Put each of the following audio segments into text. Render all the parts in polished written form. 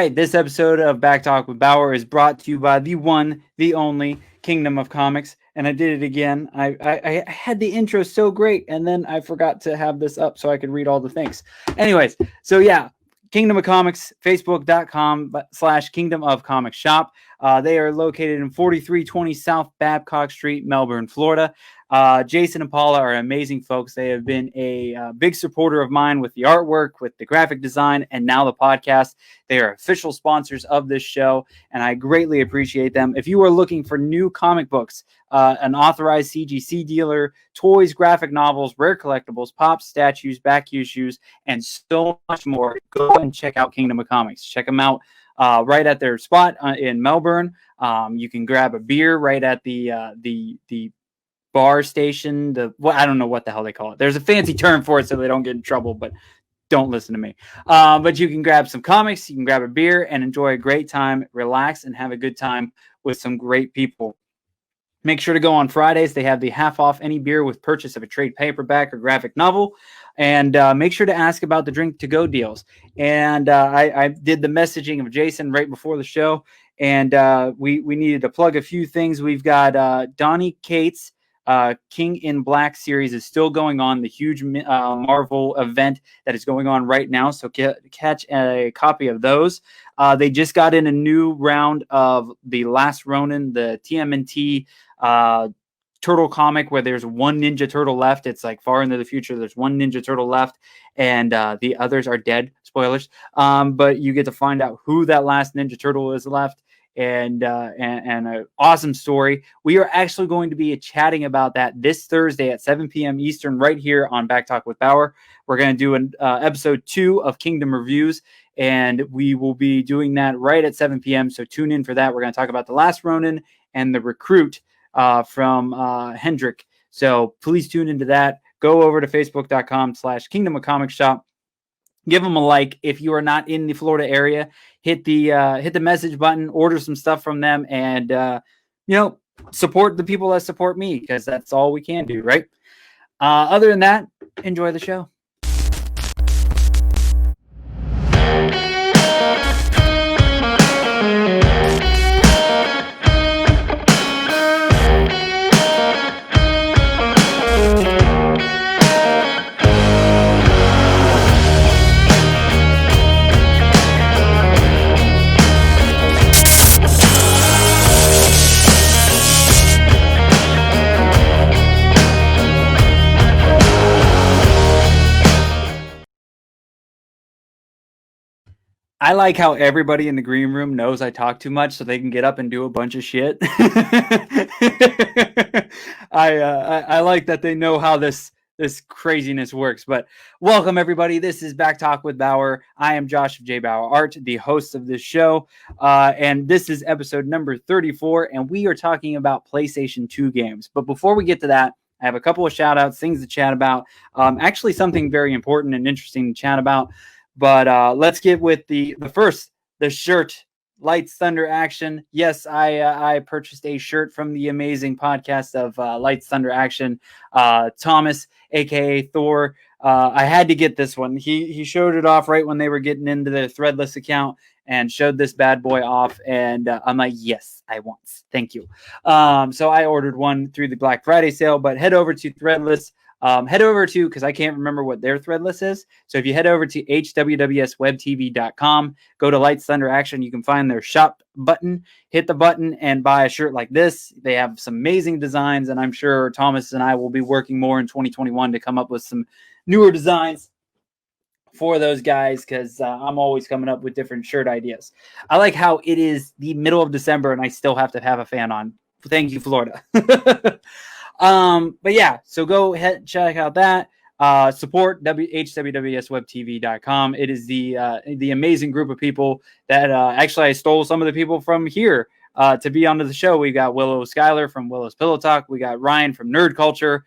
right, this episode of Back Talk with Bauer is brought to you by the one, the only Kingdom of Comics. And I did it again. I had the intro so great, and then I forgot to have this up so I could read all the things. Anyways, so yeah, Kingdom of Comics, Facebook.com/Kingdom of Comics Shop. They are located in 4320 South Babcock Street, Melbourne, Florida. Jason and Paula are amazing folks. They have been a big supporter of mine with the artwork, with the graphic design, and now the podcast. They are official sponsors of this show, and I greatly appreciate them. If you are looking for new comic books, an authorized CGC dealer, toys, graphic novels, rare collectibles, pops, statues, back issues, and so much more, go and check out Kingdom of Comics. Check them out right at their spot in Melbourne. You can grab a beer right at the bar station. I don't know what the hell they call it. There's a fancy term for it so they don't get in trouble, but don't listen to me. But you can grab some comics, you can grab a beer and enjoy a great time, relax, and have a good time with some great people. Make sure to go on Fridays. They have the half off any beer with purchase of a trade paperback or graphic novel. And make sure to ask about the drink to go deals. And I did the messaging of Jason right before the show. And we needed to plug a few things. We've got Donnie Cates. King in Black series is still going on, the huge Marvel event that is going on right now. So catch a copy of those. They just got in a new round of The Last Ronin, the TMNT turtle comic where there's one Ninja Turtle left. It's like far into the future. There's one Ninja Turtle left, and the others are dead. Spoilers. But you get to find out who that last Ninja Turtle is left. And an awesome story. We are actually going to be chatting about that this Thursday at 7 p.m. Eastern right here on Back Talk with Bauer. We're going to do an episode 2 of Kingdom Reviews, and we will be doing that right at 7 p.m. So tune in for that. We're going to talk about The Last Ronin and The Recruit from Hendrick. So please tune into that. Go over to Facebook.com/Kingdom of Comics Shop. Give them a like. If you are not in the Florida area, hit the message button, order some stuff from them, and support the people that support me, because that's all we can do, right? Other than that, enjoy the show. I like how everybody in the green room knows I talk too much so they can get up and do a bunch of shit. I like that they know how this craziness works. But welcome, everybody. This is Back Talk with Bauer. I am Josh of JBauerart, the host of this show. And this is episode number 34, and we are talking about PlayStation 2 games. But before we get to that, I have a couple of shout-outs, things to chat about. Actually, something very important and interesting to chat about. But let's get with the shirt, Lights, Thunder, Action. Yes, I purchased a shirt from the amazing podcast of Lights, Thunder, Action. Thomas, a.k.a. Thor. I had to get this one. He showed it off right when they were getting into the Threadless account and showed this bad boy off. And I'm like, yes, I want. Thank you. So I ordered one through the Black Friday sale, but head over to Threadless. Because I can't remember what their Threadless is. So if you head over to HWWS WebTV.com, go to Lights, Thunder, Action, you can find their shop button, hit the button, and buy a shirt like this. They have some amazing designs, and I'm sure Thomas and I will be working more in 2021 to come up with some newer designs for those guys, because I'm always coming up with different shirt ideas. I like how it is the middle of December, and I still have to have a fan on. Thank you, Florida. But yeah, so go ahead, check out that. Support HWWSWebTV.com. It is the amazing group of people that actually I stole some of the people from here to be onto the show. We got Willow Schuyler from Willow's Pillow Talk. We got Ryan from Nerd Culture.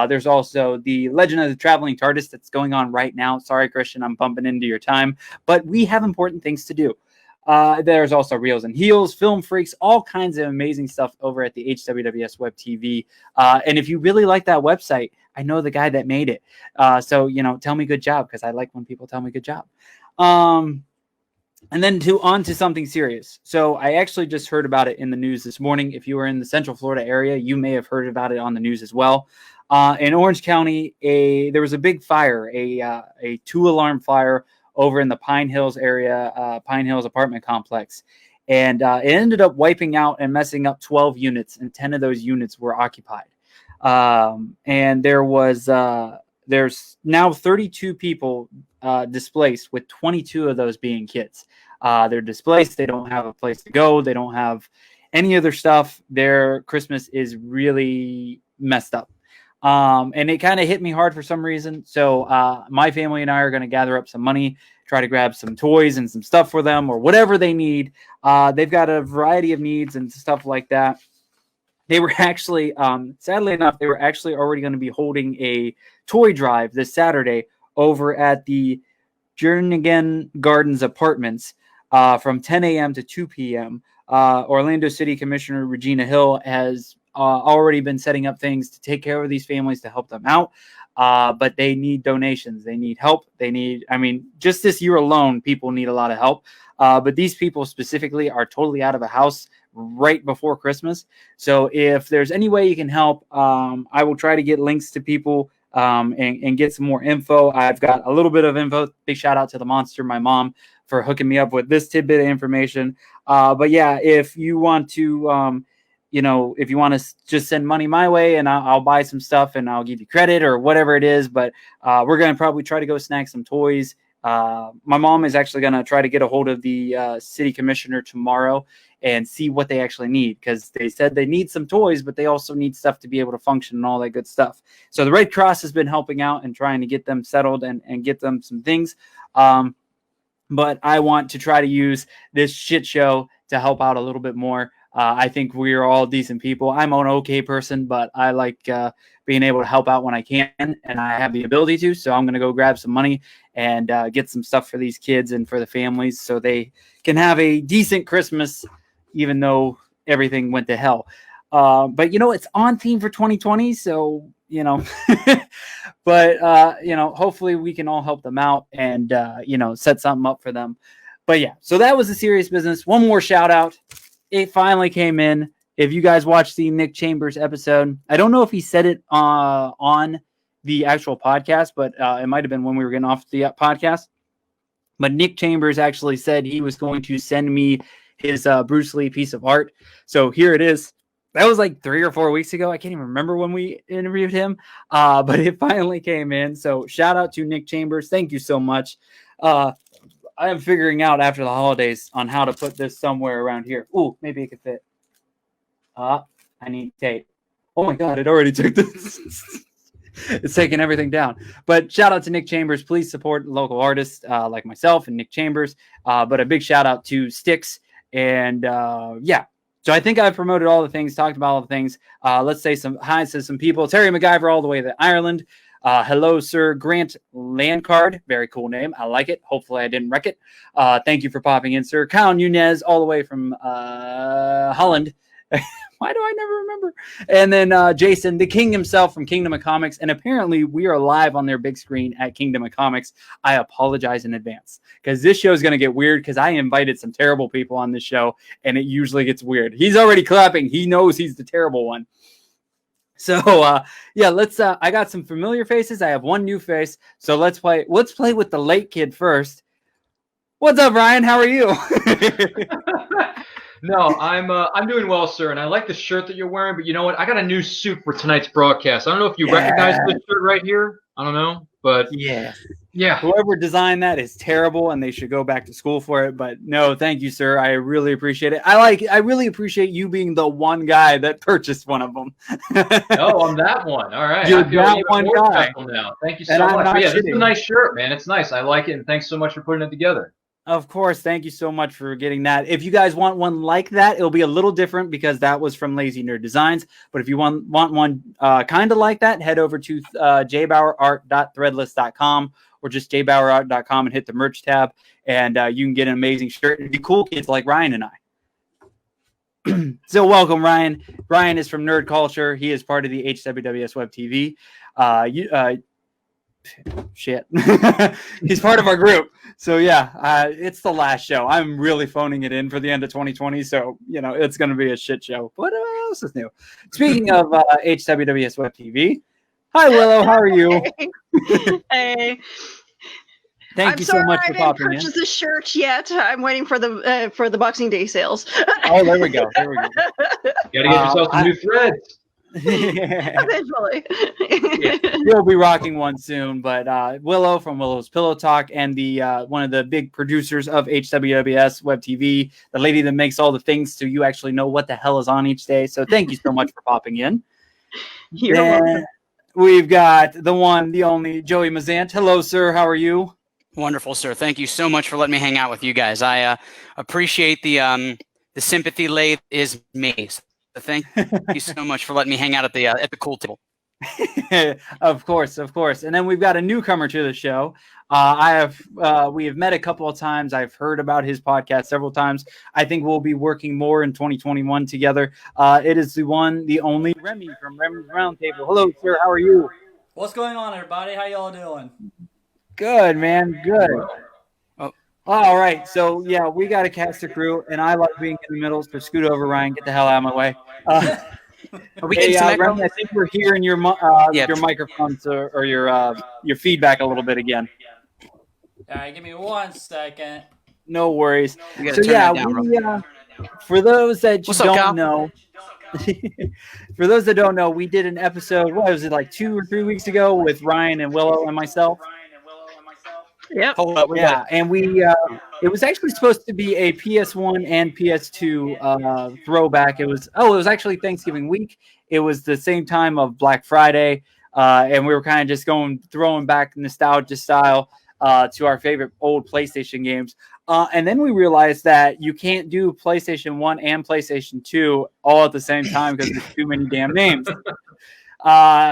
There's also the Legend of the Traveling TARDIS that's going on right now. Sorry, Christian, I'm bumping into your time, but we have important things to do. There's also Reels and Heels, Film Freaks, all kinds of amazing stuff over at the HWWS Web TV. And if you really like that website, I know the guy that made it. So, tell me good job, because I like when people tell me good job. And then on to something serious. So I actually just heard about it in the news this morning. If you are in the Central Florida area, you may have heard about it on the news as well. In Orange County, there was a big fire, a 2-alarm fire over in the Pine Hills area, Pine Hills apartment complex. And it ended up wiping out and messing up 12 units, and 10 of those units were occupied. And there's now 32 people displaced, with 22 of those being kids. They're displaced. They don't have a place to go. They don't have any other stuff. Their Christmas is really messed up. And it kind of hit me hard for some reason. So my family and I are going to gather up some money, try to grab some toys and some stuff for them or whatever they need. They've got a variety of needs and stuff like that. They were actually, sadly enough, they were actually already going to be holding a toy drive this Saturday over at the Jernigan Gardens Apartments from 10 a.m. to 2 p.m. Orlando City Commissioner Regina Hill has already been setting up things to take care of these families, to help them out. But they need donations. They need help. Just this year alone, people need a lot of help. But these people specifically are totally out of a house right before Christmas. So if there's any way you can help, I will try to get links to people and get some more info. I've got a little bit of info. Big shout out to the monster, my mom, for hooking me up with this tidbit of information. But yeah, if you want to, if you want to just send money my way, and I'll buy some stuff and I'll give you credit or whatever it is. But we're going to probably try to go snag some toys. My mom is actually going to try to get a hold of the city commissioner tomorrow and see what they actually need, because they said they need some toys, but they also need stuff to be able to function and all that good stuff. So the Red Cross has been helping out and trying to get them settled and get them some things. But I want to try to use this shit show to help out a little bit more. I think we are all decent people. I'm an okay person, but I like being able to help out when I can, and I have the ability to. So I'm going to go grab some money and get some stuff for these kids and for the families so they can have a decent Christmas, even though everything went to hell. But, it's on theme for 2020. So, but, hopefully we can all help them out and, set something up for them. But yeah, so that was the serious business. One more shout out. It finally came in. If you guys watched the Nick Chambers episode, I don't know if he said it on the actual podcast, but it might have been when we were getting off the podcast. But Nick Chambers actually said he was going to send me his Bruce Lee piece of art. So here it is. That was like 3 or 4 weeks ago. I can't even remember when we interviewed him, but it finally came in. So shout out to Nick Chambers. Thank you so much. I am figuring out after the holidays on how to put this somewhere around here. Ooh, maybe it could fit. I need tape. Oh my God, it already took this. It's taking everything down. But shout out to Nick Chambers. Please support local artists like myself and Nick Chambers. But a big shout out to Styx. And yeah. So I think I've promoted all the things, talked about all the things. Let's say some hi to some people. Terry MacGyver all the way to Ireland. Hello, Sir Grant Landcard. Very cool name. I like it. Hopefully I didn't wreck it. Thank you for popping in, sir. Kyle Nunez all the way from Holland. Why do I never remember? And then Jason, the king himself from Kingdom of Comics. And apparently we are live on their big screen at Kingdom of Comics. I apologize in advance because this show is going to get weird because I invited some terrible people on this show and it usually gets weird. He's already clapping. He knows he's the terrible one. So, yeah, let's, I got some familiar faces. I have one new face. So let's play with the late kid first. What's up, Ryan? How are you? No, I'm doing well, sir, and I like the shirt that you're wearing, but you know what? I got a new suit for tonight's broadcast. I don't know if you recognize this shirt right here. I don't know, but yeah. Yeah. Whoever designed that is terrible and they should go back to school for it. But no, thank you, sir. I really appreciate it. I really appreciate you being the one guy that purchased one of them. Oh, I'm that one. All right. You're that one guy. Now. Thank you so much. But yeah, this is a nice shirt, man. It's nice. I like it, and thanks so much for putting it together. Of course. Thank you so much for getting that. If you guys want one like that, it'll be a little different because that was from Lazy Nerd Designs. But if you want one kind of like that, head over to jbauerart.threadless.com or just jbauerart.com and hit the merch tab. And you can get an amazing shirt and be cool kids like Ryan and I. So welcome, Ryan. Ryan is from Nerd Culture. He is part of the HWWS WebTV. shit. He's part of our group. So yeah, it's the last show. I'm really phoning it in for the end of 2020. So, it's going to be a shit show. What else is new? Speaking of HWWS WebTV. Hi, Willow. How are you? Hey. Thank you so much for popping in. I didn't purchase this shirt yet. I'm waiting for the Boxing Day sales. Oh, there we go. Gotta get yourself some new threads. Eventually. We'll be rocking one soon, but Willow from Willow's Pillow Talk and the one of the big producers of HWWS WebTV, the lady that makes all the things so you actually know what the hell is on each day. So thank you so much for popping in. You're welcome. We've got the one, the only Joey Mazzant. Hello, sir. How are you? Wonderful, sir. Thank you so much for letting me hang out with you guys. I appreciate the sympathy lathe is me. So thank you so much for letting me hang out at the cool table. Of course. And then we've got a newcomer to the show. We have met a couple of times. I've heard about his podcast several times. I think we'll be working more in 2021 together. It is the one, the only Remy from Remy's Roundtable. Hello, sir. How are you? What's going on, everybody? How y'all doing? Good, man. Good. Oh. All right. So, yeah, we got a cast of crew, and I like being in the middle, so scoot over, Ryan. Get the hell out of my way. Are we getting some echo? Ryan, I think we're hearing your microphones or your feedback a little bit again. All right, give me 1 second. No worries. So, yeah, for those that What's up, Kyle? don't know, for those that don't know, we did an episode, what was it, like 2 or 3 weeks ago with Ryan and Willow and myself? Yep. Hold up, and we it was actually supposed to be a PS1 and PS2 throwback. It was actually Thanksgiving week. It was the same time of Black Friday, and we were kind of just throwing back nostalgia style to our favorite old PlayStation games. And then we realized that you can't do PlayStation 1 and PlayStation 2 all at the same time because there's too many damn names.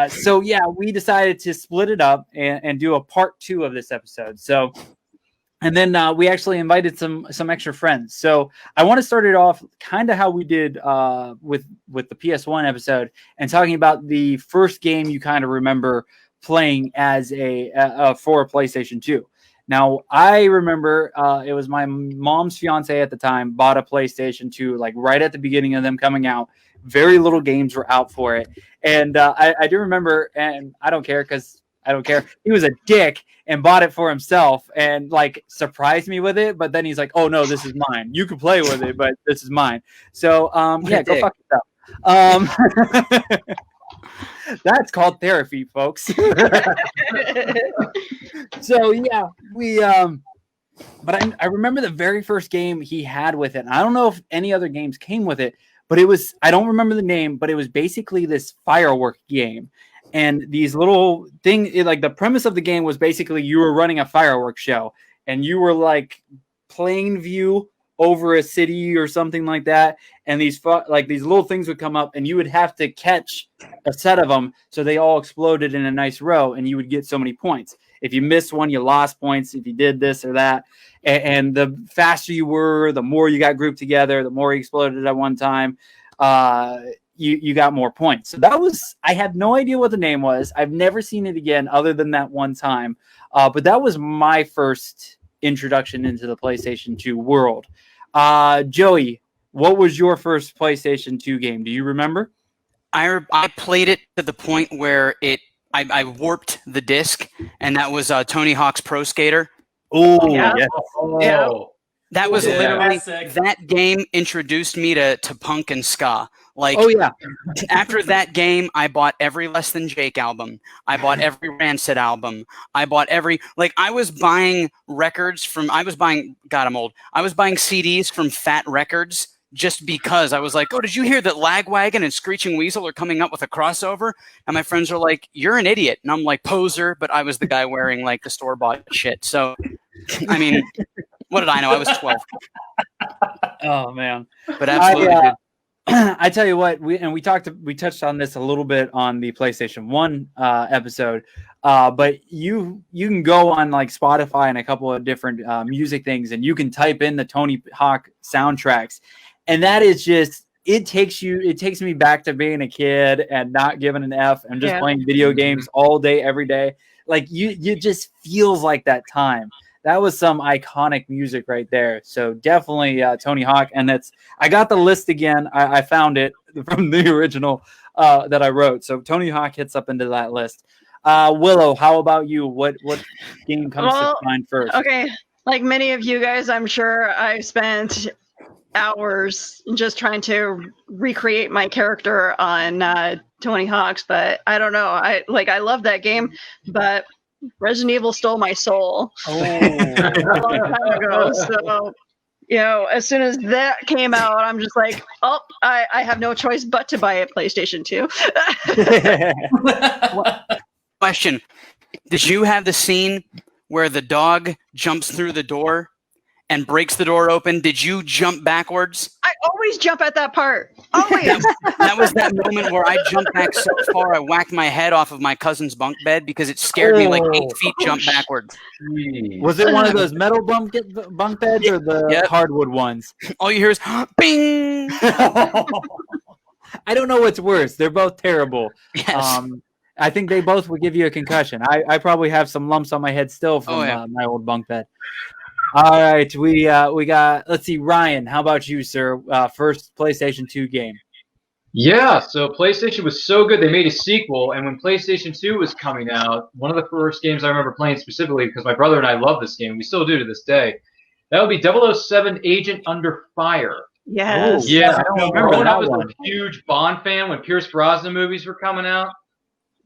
So yeah, we decided to split it up and do a part 2 of this episode. So, and then we actually invited some extra friends. So I want to start it off kind of how we did with the PS1 episode and talking about the first game you kind of remember playing as for a PlayStation 2. Now, I remember it was my mom's fiance at the time bought a PlayStation 2, like right at the beginning of them coming out. Very little games were out for it. And I do remember, and I don't care because I don't care. He was a dick and bought it for himself and like surprised me with it. But then he's like, oh, no, this is mine. You can play with it, but this is mine. So, yeah, go fuck yourself. That's called therapy, folks. So, yeah, we but I remember the very first game he had with it. And I don't know if any other games came with it. But it was, I don't remember the name, but it was basically this firework game. And these little things, like the premise of the game was basically you were running a fireworks show and you were like plain view over a city or something like that. And these little things would come up and you would have to catch a set of them. So they all exploded in a nice row and you would get so many points. If you missed one, you lost points. If you did this or that. And the faster you were, the more you got grouped together, the more you exploded at one time, you got more points. So that was, I had no idea what the name was. I've never seen it again other than that one time. But that was my first introduction into the PlayStation 2 world. Joey, what was your first PlayStation 2 game? Do you remember? I played it to the point where I warped the disc, and that was Tony Hawk's Pro Skater. Oh, yeah. Yes. Yeah. That was literally, Classic. that game introduced me to punk and ska. Like, Oh, yeah. after that game, I bought every Less Than Jake album. I bought every Rancid album. I bought I was buying records God, I'm old. I was buying CDs from Fat Records just because I was like, oh, did you hear that Lagwagon and Screeching Weasel are coming up with a crossover? And my friends are like, you're an idiot. And I'm like, poser, but I was the guy wearing like the store-bought shit. So, I mean, what did I know? I was 12. Oh, man. But absolutely did. I tell you what, we touched on this a little bit on the PlayStation 1 episode, but you can go on like Spotify and a couple of different music things, and you can type in the Tony Hawk soundtracks, and that is just, it takes me back to being a kid and not giving an F and just playing video games all day, every day. like you just feels like that time. That was some iconic music right there. So definitely Tony Hawk. And I got the list again. I found it from the original that I wrote. So Tony Hawk hits up into that list. Willow, how about you? What game comes to mind first? Okay, like many of you guys, I'm sure I've spent hours just trying to recreate my character on Tony Hawk's, but I don't know. I love that game, but Resident Evil stole my soul a long time ago. So, as soon as that came out, I'm just like, oh, I have no choice but to buy a PlayStation 2. Question: did you have the scene where the dog jumps through the door and breaks the door open? Did you jump backwards? I always jump at that part. Always. That was that moment where I jumped back so far I whacked my head off of my cousin's bunk bed because it scared me like 8 feet jump backwards. Was it one of those metal bunk beds or the hardwood ones? All you hear is bing. I don't know what's worse. They're both terrible. Yes. I think they both would give you a concussion. I probably have some lumps on my head still from my old bunk bed. All right, we got. Let's see, Ryan. How about you, sir? First PlayStation 2 game. Yeah, so PlayStation was so good they made a sequel, and when PlayStation 2 was coming out, one of the first games I remember playing specifically because my brother and I love this game, we still do to this day. That would be 007 Agent Under Fire. Yes. Oh, Yeah, I don't remember when I was one. a huge Bond fan when Pierce Brosnan movies were coming out?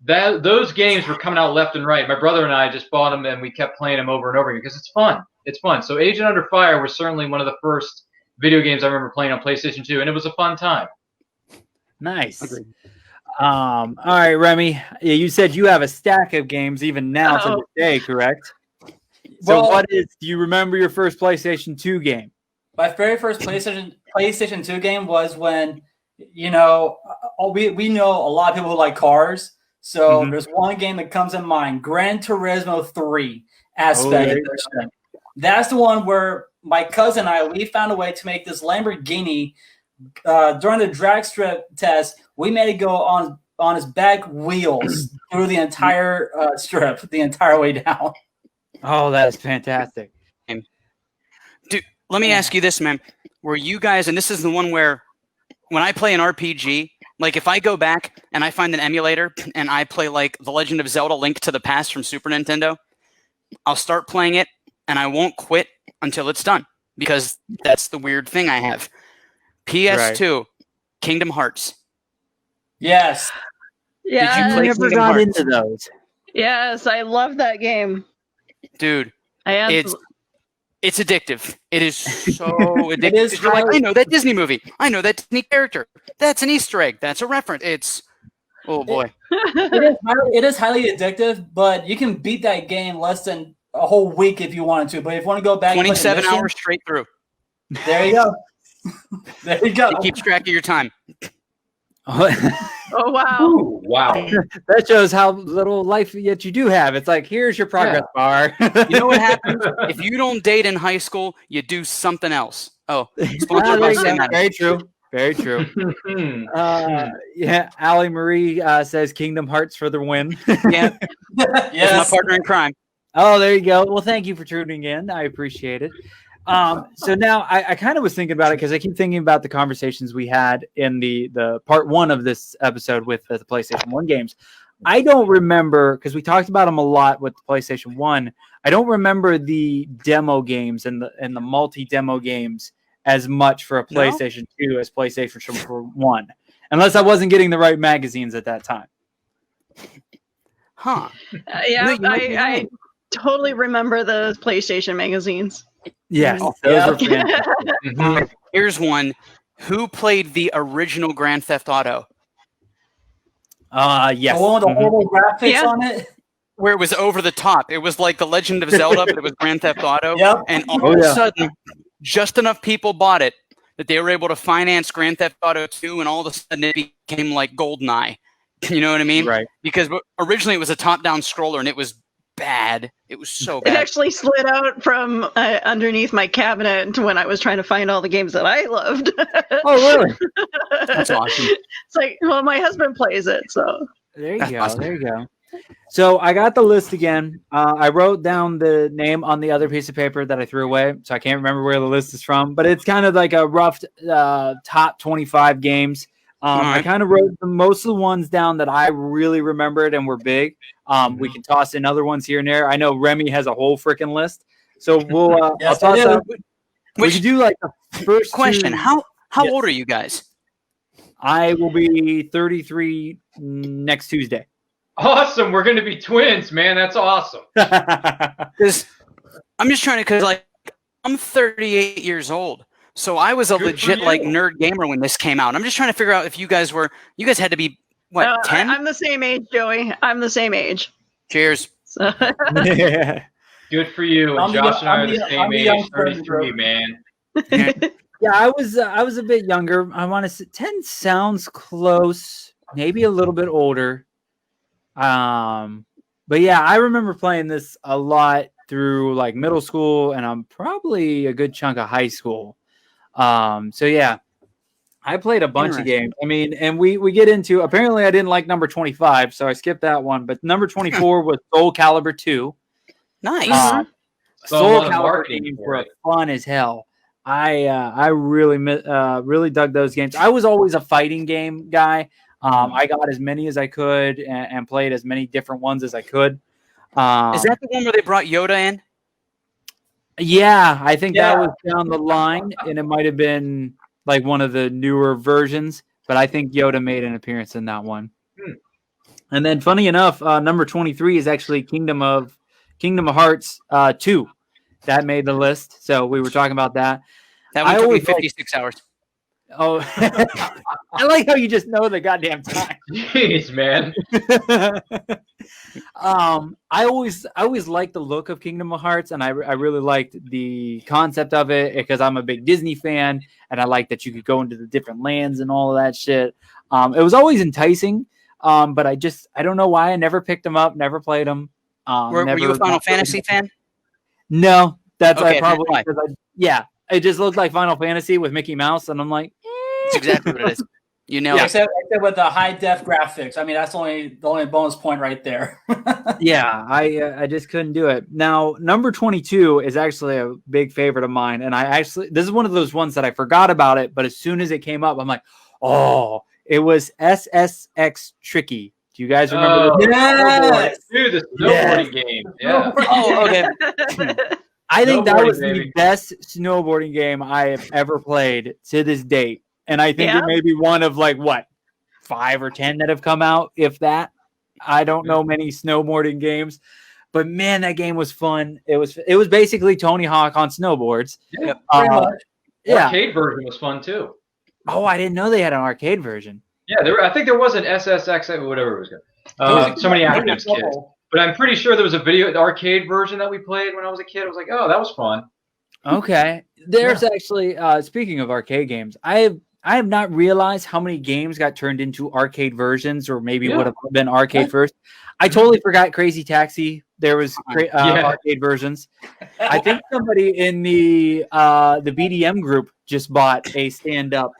Those games were coming out left and right. My brother and I just bought them and we kept playing them over and over again because it's fun. It's fun. So Agent Under Fire was certainly one of the first video games I remember playing on PlayStation 2, and it was a fun time. Nice. All right, Remy. You said you have a stack of games even now to this day, correct? So do you remember your first PlayStation 2 game? My very first PlayStation 2 game was when, we know a lot of people who like cars. So there's one game that comes in mind, Gran Turismo 3 aspect. That's the one where my cousin and I, we found a way to make this Lamborghini during the drag strip test. We made it go on his back wheels through the entire strip, the entire way down. Oh, that is fantastic. Dude, let me ask you this, man. Were you guys, and this is the one where when I play an RPG, like if I go back and I find an emulator and I play like The Legend of Zelda Link to the Past from Super Nintendo, I'll start playing it and I won't quit until it's done because that's the weird thing I have. PS2, Kingdom Hearts. Yes. Yeah. Did you play I never Kingdom got Hearts? into those. Yes, I love that game. Dude, it's addictive. It is so addictive. You're like, I know that Disney movie. I know that Disney character. That's an Easter egg. That's a reference. It's, oh boy. It is highly addictive, but you can beat that game less than a whole week if you wanted to. But if you want to go back, 27 hours straight through. There you go. There you go. It keeps track of your time. Oh, wow. Ooh, wow. That shows how little life yet you do have. It's like, here's your progress bar. You know what happens? If you don't date in high school, you do something else. Oh, sponsored by Cinematic. Very true. Very true. Yeah, Allie Marie says Kingdom Hearts for the win. Yeah. Yes. It's my partner in crime. Oh, there you go. Well, thank you for tuning in. I appreciate it. So now I kind of was thinking about it because I keep thinking about the conversations we had in the part one of this episode with the PlayStation 1 games. I don't remember, because we talked about them a lot with the PlayStation 1. I don't remember the demo games and the multi-demo games as much for a PlayStation 2 as PlayStation 1. Unless I wasn't getting the right magazines at that time. Huh. Yeah, No, I totally remember the PlayStation magazines. Yes, Oh, those yeah. were fantastic. Here's one. Who played the original Grand Theft Auto? Yes. The one with the horrible graphics Yeah. on it. Where it was over the top. It was like The Legend of Zelda, but it was Grand Theft Auto. Yep. And all of a sudden, just enough people bought it that they were able to finance Grand Theft Auto 2, and all of a sudden it became like GoldenEye. You know what I mean? Right. Because originally it was a top-down scroller, and it was bad. It was so It bad. actually slid out from underneath my cabinet when I was trying to find all the games that I loved. Oh, really? That's awesome. It's like, well, my husband plays it, so. There you That's go. awesome. There you go. So I got the list again. I wrote down the name on the other piece of paper that I threw away, so I can't remember where the list is from. But it's kind of like a rough top 25 games. I kind of wrote most of the ones down that I really remembered and were big. We can toss in other ones here and there. I know Remy has a whole freaking list, so we'll. Yes, I'll toss out. We Which could do like the first question? two. How Yes. old are you guys? I will be 33 next Tuesday. Awesome. We're going to be twins, man. That's awesome. Because I'm just trying to, because like I'm 38 years old, so I was a Good for legit you. like nerd gamer when this came out. I'm just trying to figure out if you guys had to be what 10? I'm the same age, Joey. I'm the same age. Cheers. So. Yeah. Good for you. And I'm the- Josh and I are I'm the the- same I'm the young age, 33, person, man. Yeah, I was a bit younger. I want to say 10 sounds close, maybe a little bit older. But yeah, I remember playing this a lot through like middle school, and I'm probably a good chunk of high school. So yeah, I played a bunch of games. I mean, and we get into, apparently I didn't like number 25, so I skipped that one. But number 24 was Soul Calibur 2. Nice. Soul lot of Calibur marketing games for were it. fun as hell. I really dug those games. I was always a fighting game guy. I got as many as I could and played as many different ones as I could. Is that the one where they brought Yoda in? Yeah, I think Yeah. that was down the line, and it might have been like one of the newer versions, but I think Yoda made an appearance in that one. And then, funny enough, number 23 is actually Kingdom of Hearts 2. That made the list, so we were talking about that. That one I took me always like- 56 hours. Oh, I like how you just know the goddamn time. Jeez, man. I always liked the look of Kingdom of Hearts, and I really liked the concept of it because I'm a big Disney fan, and I like that you could go into the different lands and all of that shit. It was always enticing, but I don't know why I never picked them up, never played them. Were you a Final Fantasy fan? No, that's Okay, probably why? because it just looked like Final Fantasy with Mickey Mouse, and I'm like, That's exactly what it is. You know, Except with the high def graphics. I mean, that's the only bonus point right there. yeah, I just couldn't do it. Now, number 22 is actually a big favorite of mine, and this is one of those ones that I forgot about it, but as soon as it came up, I'm like, oh, it was SSX Tricky. Do you guys remember? Yes! Dude, the snowboarding game. Yeah. oh, okay. I think that Snowboarding, was baby. the best snowboarding game I have ever played to this date, and I think Yeah? it may be one of like 5 or 10 that have come out, if that. I don't know many snowboarding games, but man, that game was fun. It was basically Tony Hawk on snowboards. Yeah. Pretty much. Yeah. Arcade version was fun too. Oh, I didn't know they had an arcade version. Yeah, I think there was an SSX, whatever it was. So many acronyms, kids. But I'm pretty sure there was the arcade version that we played when I was a kid. I was like, oh, that was fun. Okay. There's actually, speaking of arcade games, I have not realized how many games got turned into arcade versions, or maybe would have been arcade first. I totally forgot Crazy Taxi. There was arcade versions. I think somebody in the BDM group just bought a stand-up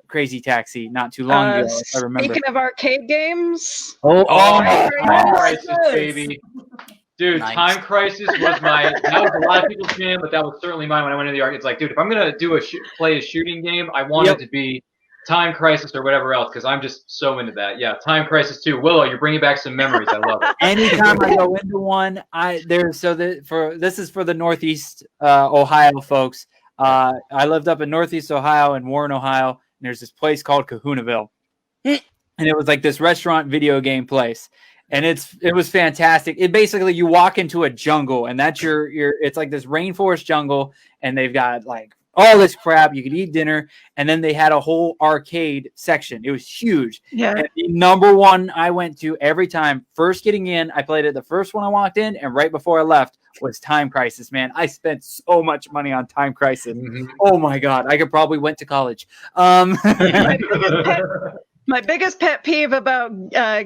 Crazy Taxi not too long ago, if I remember. Speaking of arcade games, Time Time Crisis, baby. Dude, Nice. Time Crisis was that was a lot of people's jam, but that was certainly mine when I went into the arcade. It's like, dude, if I'm going to play a shooting game, I want it to be Time Crisis or whatever else, because I'm just so into that. Yeah, Time Crisis 2. Willow, you're bringing back some memories. I love it. Anytime I go into one, this is for the Northeast Ohio folks. I lived up in Northeast Ohio in Warren, Ohio, and there's this place called Kahunaville, and it was like this restaurant video game place, and it was fantastic. It basically, you walk into a jungle, and that's it's like this rainforest jungle, and they've got like all this crap. You could eat dinner, and then they had a whole arcade section. It was huge. yeah, And the number one I went to every time, first getting in, I played it the first one I walked in, and right before I left was Time Crisis, man. I spent so much money on Time Crisis. Mhm. Oh my God. I could probably went to college. my biggest pet peeve about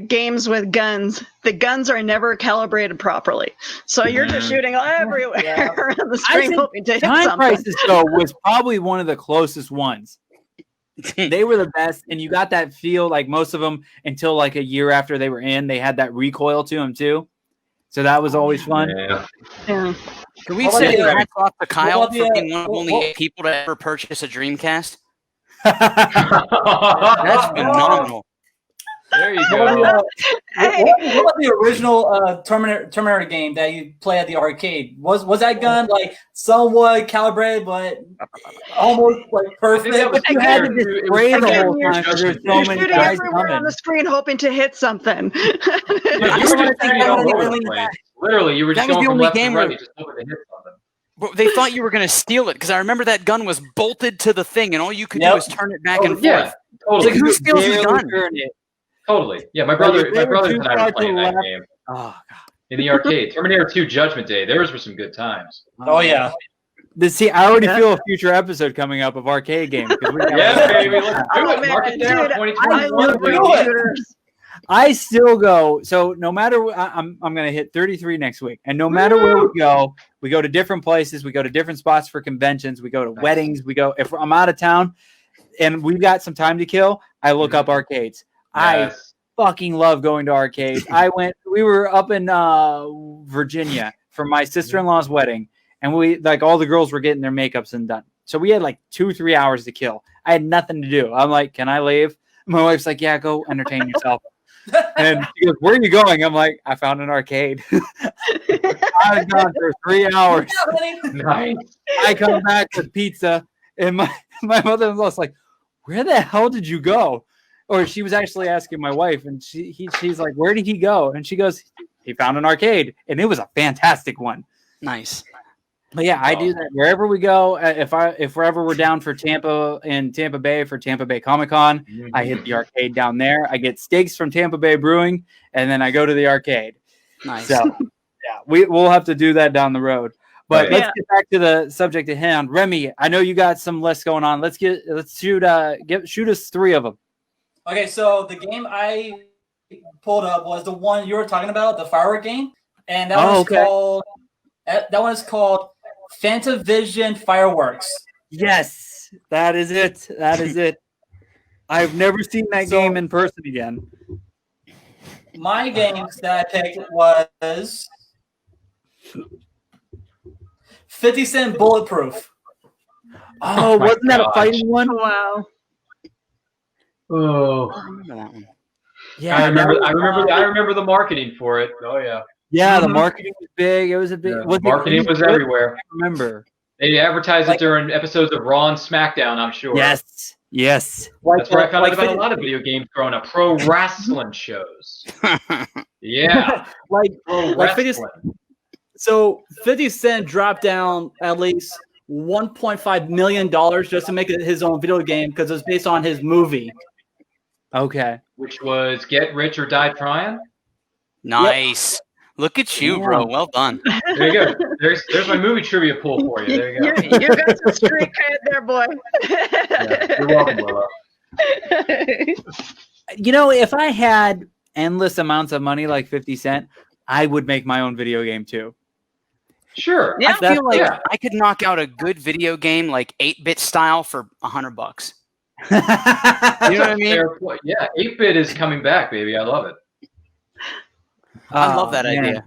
games with guns: the guns are never calibrated properly, so you're just shooting everywhere around the I screen think hoping to hit Time something. Crisis, though, was probably one of the closest ones. They were the best, and you got that feel like most of them until like a year after they were in, they had that recoil to them too. So that was always fun. Yeah. Can we say hats off to Kyle for being one of only 8 people to ever purchase a Dreamcast? That's phenomenal. There you What go. about the original Terminator game that you play at the arcade? Was that gun like somewhat calibrated, but almost like perfect? that was You had to It just was spray the again, whole you're time because there's You're so many shooting guys everywhere on coming. the screen, hoping to hit something. Yeah, you were just shooting all over the place. Literally, you were just That was going the from only left to game right, where- just hoping to hit something. But they thought you were going to steal it because I remember that gun was bolted to the thing, and all you could do Yep. was turn it back and forth. Yeah, totally. Like, who steals his gun? Totally. Yeah, my They brothers were too and I far were to playing the that left. game Oh, God. in the arcade. Terminator 2 Judgment Day. Those were some good times. Oh yeah. See, I already feel a future episode coming up of arcade games. Because we got Yeah, baby. Let's do Oh, it. Mark man, it down. dude, I 2021. love baby. rail shooters. I still go. So no matter I'm going to hit 33 next week, and no matter where we go to different places. We go to different spots for conventions. We go to weddings. We go if I'm out of town, and we've got some time to kill. I look up arcades. Yes. I fucking love going to arcades. We were up in Virginia for my sister-in-law's wedding, and we like all the girls were getting their makeups and done. So we had like 2-3 hours to kill. I had nothing to do. I'm like, can I leave? My wife's like, yeah, go entertain yourself. And she goes, where are you going? I'm like, I found an arcade. I was gone for 3 hours. Nice. I come back with pizza, and my mother-in-law's like, where the hell did you go? Or she was actually asking my wife, and she's like, where did he go? And she goes, he found an arcade, and it was a fantastic one. Nice. But yeah, I do that wherever we go. If wherever we're down for Tampa Bay for Tampa Bay Comic-Con, I hit the arcade down there. I get steaks from Tampa Bay Brewing, and then I go to the arcade. Nice. So yeah, we'll have to do that down the road. But let's get back to the subject at hand. Remy, I know you got some lists going on. Let's shoot us 3 of them. Okay, so the game I pulled up was the one you were talking about, the firework game, and that one is called Fantavision Fireworks. Yes, that is it. That is it. I've never seen that game in person again. My games that I picked was 50 Cent Bulletproof. Oh, my wasn't that a gosh. fighting one? Wow. Oh, I remember that one. Yeah, I remember the marketing for it. Oh yeah. Yeah, the marketing was big. It was a big. Yeah, marketing was everywhere. I remember. They advertised it during episodes of Raw and SmackDown, I'm sure. Yes. That's where I found out about a lot of video games growing up. Pro wrestling shows. Yeah. Pro wrestling. So 50 Cent dropped down at least $1.5 million just to make it his own video game because it was based on his movie. Okay. Which was Get Rich or Die Trying. Nice. Yep. Look at you, bro. Well done. There you go. There's my movie trivia pool for you. There you go. You got some street cred there, boy. Yeah, you're welcome, Willow. You know, if I had endless amounts of money like 50 Cent, I would make my own video game too. Sure. Yeah. I feel like I could knock out a good video game like 8-bit style for $100. You know what I mean? Yeah, 8-bit is coming back, baby. I love it. I love that idea.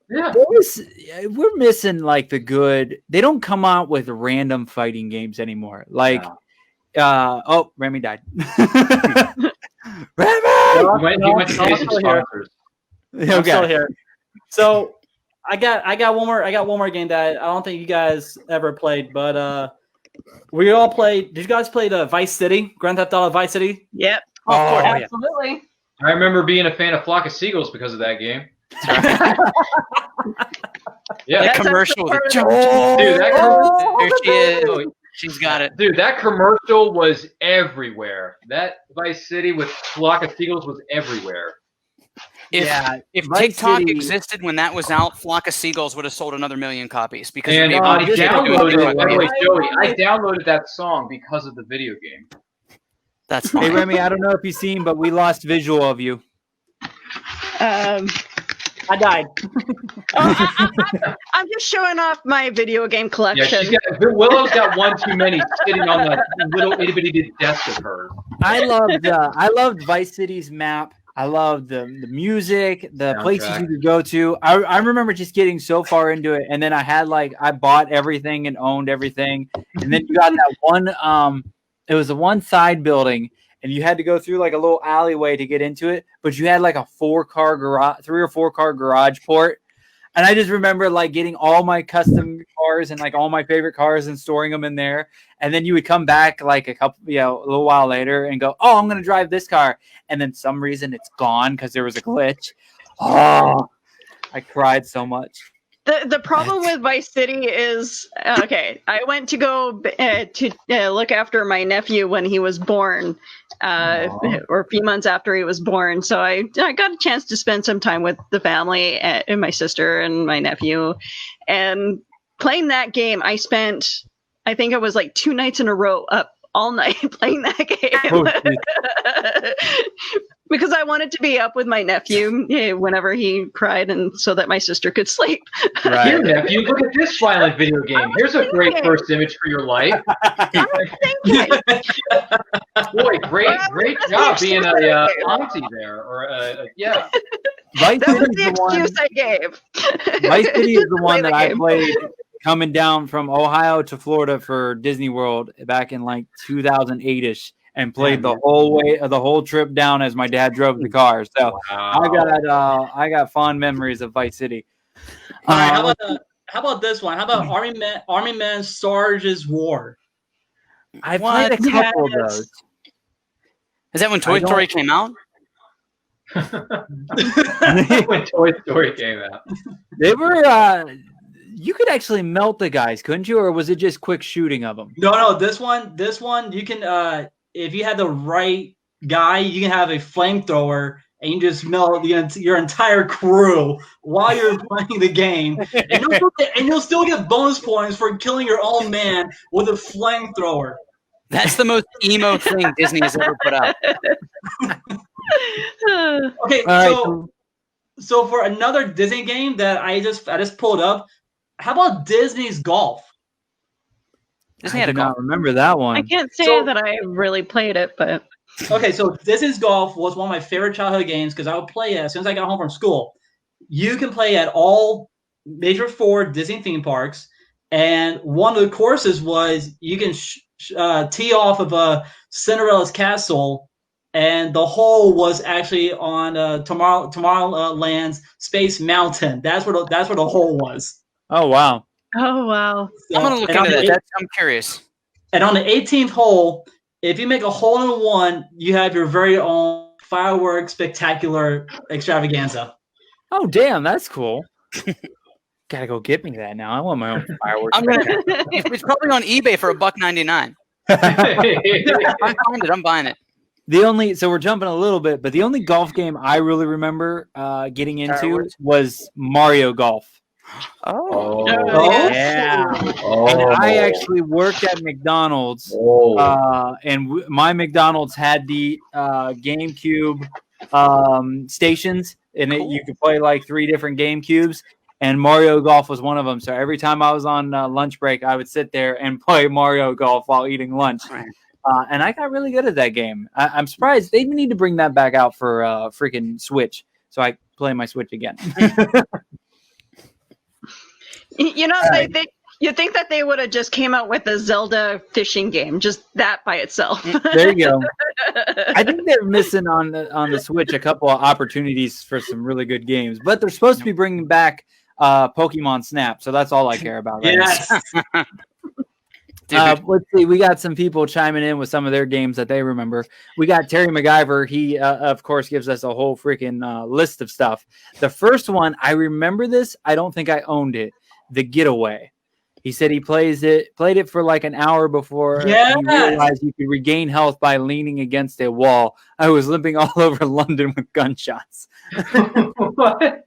Yeah. We're missing like the good. They don't come out with random fighting games anymore. Like, Remy died. Remy! You went to pay some sponsors. I'm still here. So I got one more game that I don't think you guys ever played, but we all played. Did you guys play the Vice City, Grand Theft Auto Vice City? Yep. Oh, Absolutely. I remember being a fan of Flock of Seagulls because of that game. Yeah, that commercial. Dude, that commercial. There she is. She's got it. Dude, that commercial was everywhere. That Vice City with Flock of Seagulls was everywhere. If Vice TikTok City existed when that was out, Flock of Seagulls would have sold another 1 million copies. Because And they I did it. downloaded, by the way, Joey, I downloaded that song because of the video game. That's Hey fine. Remy, I don't know if you've seen, but we lost visual of you. I died. I'm just showing off my video game Yeah, collection. Willow's got one too many sitting on that little itty bitty desk of hers. I loved Vice City's map. I loved the music, the places you could go to. I remember just getting so far into it, and then I bought everything and owned everything. And then you got that one. It was the one side building, and you had to go through like a little alleyway to get into it. But you had like a 3 or 4 car garage port. And I just remember like getting all my custom cars and like all my favorite cars and storing them in there. And then you would come back like a little while later and go, oh, I'm going to drive this car. And then some reason it's gone because there was a glitch. Oh, I cried so much. The problem with Vice City is, okay, I went to go to look after my nephew when he was born, or a few months after he was born. So I got a chance to spend some time with the family and my sister and my nephew. And playing that game, I spent, I think it was like 2 nights in a row up all night playing that game. Because I wanted to be up with my nephew whenever he cried, and so that my sister could sleep. Right. Here, nephew, look at this violent video game. Here's a great first image for your life. Boy, great job being a auntie there, or yeah. Vice That was City the is the one. excuse I gave. Vice City is the one that I game. played coming down from Ohio to Florida for Disney World back in like 2008ish, and played the whole trip down as my dad drove the car. So I got fond memories of Vice City. All right, how about this one? How about Army Man Sarge's War? I played a couple of those. Is that when Toy Story came out? When Toy Story came out. They were you could actually melt the guys, couldn't you? Or was it just quick shooting of them? No, this one you can if you had the right guy, you can have a flamethrower and you just melt your entire crew while you're playing the game. And you'll still get bonus points for killing your own man with a flamethrower. That's the most emo thing Disney has ever put out. Okay, All so for another Disney game that I just pulled up, how about Disney's Golf? Disney I had a do not golf. remember that one. I can't say that I really played it, but Okay, so Disney's Golf was one of my favorite childhood games because I would play it as soon as I got home from school. You can play at all major 4 Disney theme parks, and one of the courses was you can tee off of a Cinderella's castle, and the hole was actually on Tomorrowland's Space Mountain. That's where the hole was. Oh wow. oh wow. So, I'm gonna look into that. I'm curious. And on the 18th hole, if you make a hole in one, you have your very own fireworks spectacular extravaganza. Oh damn, that's cool. Gotta go get me that now. I want my own fireworks. It's probably on eBay for $1.99. If I find it, I'm buying it. So we're jumping a little bit, but the only golf game I really remember getting into was Mario Golf. Oh. Yeah. And I actually worked at McDonald's, and my McDonald's had the GameCube stations, and you could play like 3 different GameCubes, and Mario Golf was one of them. So every time I was on lunch break, I would sit there and play Mario Golf while eating lunch. And I got really good at that game. I'm surprised they need to bring that back out for freaking Switch, so I play my Switch again. You know, you think that they would have just came out with a Zelda fishing game, just that by itself. There you go. I think they're missing on the Switch a couple of opportunities for some really good games, but they're supposed to be bringing back Pokemon Snap, so that's all I care about. Right Yes. Let's see. We got some people chiming in with some of their games that they remember. We got Terry MacGyver. He, of course, gives us a whole freaking list of stuff. The first one, I remember this. I don't think I owned it. The Getaway. He said he played it for like an hour before he realized you could regain health by leaning against a wall. I was limping all over London with gunshots. What?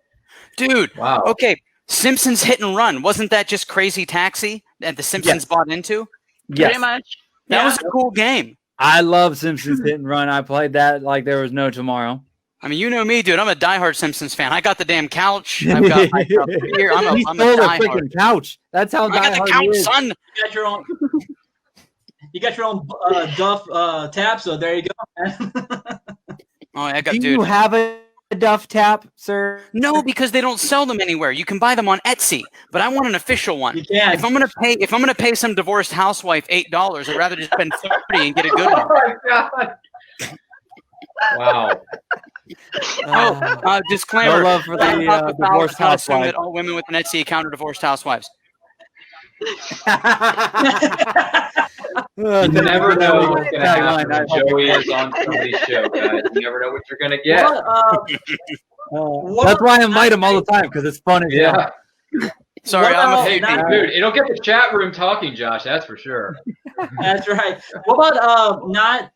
Dude. Wow. Okay. Simpsons Hit and Run. Wasn't that just Crazy Taxi that the Simpsons bought into? Yes. Pretty much. That was a cool game. I love Simpsons Hit and Run. I played that like there was no tomorrow. I mean, you know me, dude. I'm a diehard Simpsons fan. I got the damn couch. I've got my stuff here. I'm a diehard. Freaking couch. That's how I got the diehard couch, he is. son. You got your own. You got your own Duff tab, so there you go, man. Oh, I got Do dude. you have a Duff tap, sir? No, because they don't sell them anywhere. You can buy them on Etsy, but I want an official one. You can. If I'm gonna pay some divorced housewife $8, I'd rather just spend $30 and get a good one. Oh my god! Wow. Disclaimer. No love for the divorced assume housewife. that all women with an Etsy account are divorced housewives. You never know what's going to happen when Joey is on somebody's show, guys. You never know what you're going to get. That's why I invite him all the time, because it's fun as hell. Yeah. Sorry, Hey, dude, it'll get the chat room talking, Josh. That's for sure. That's right. What about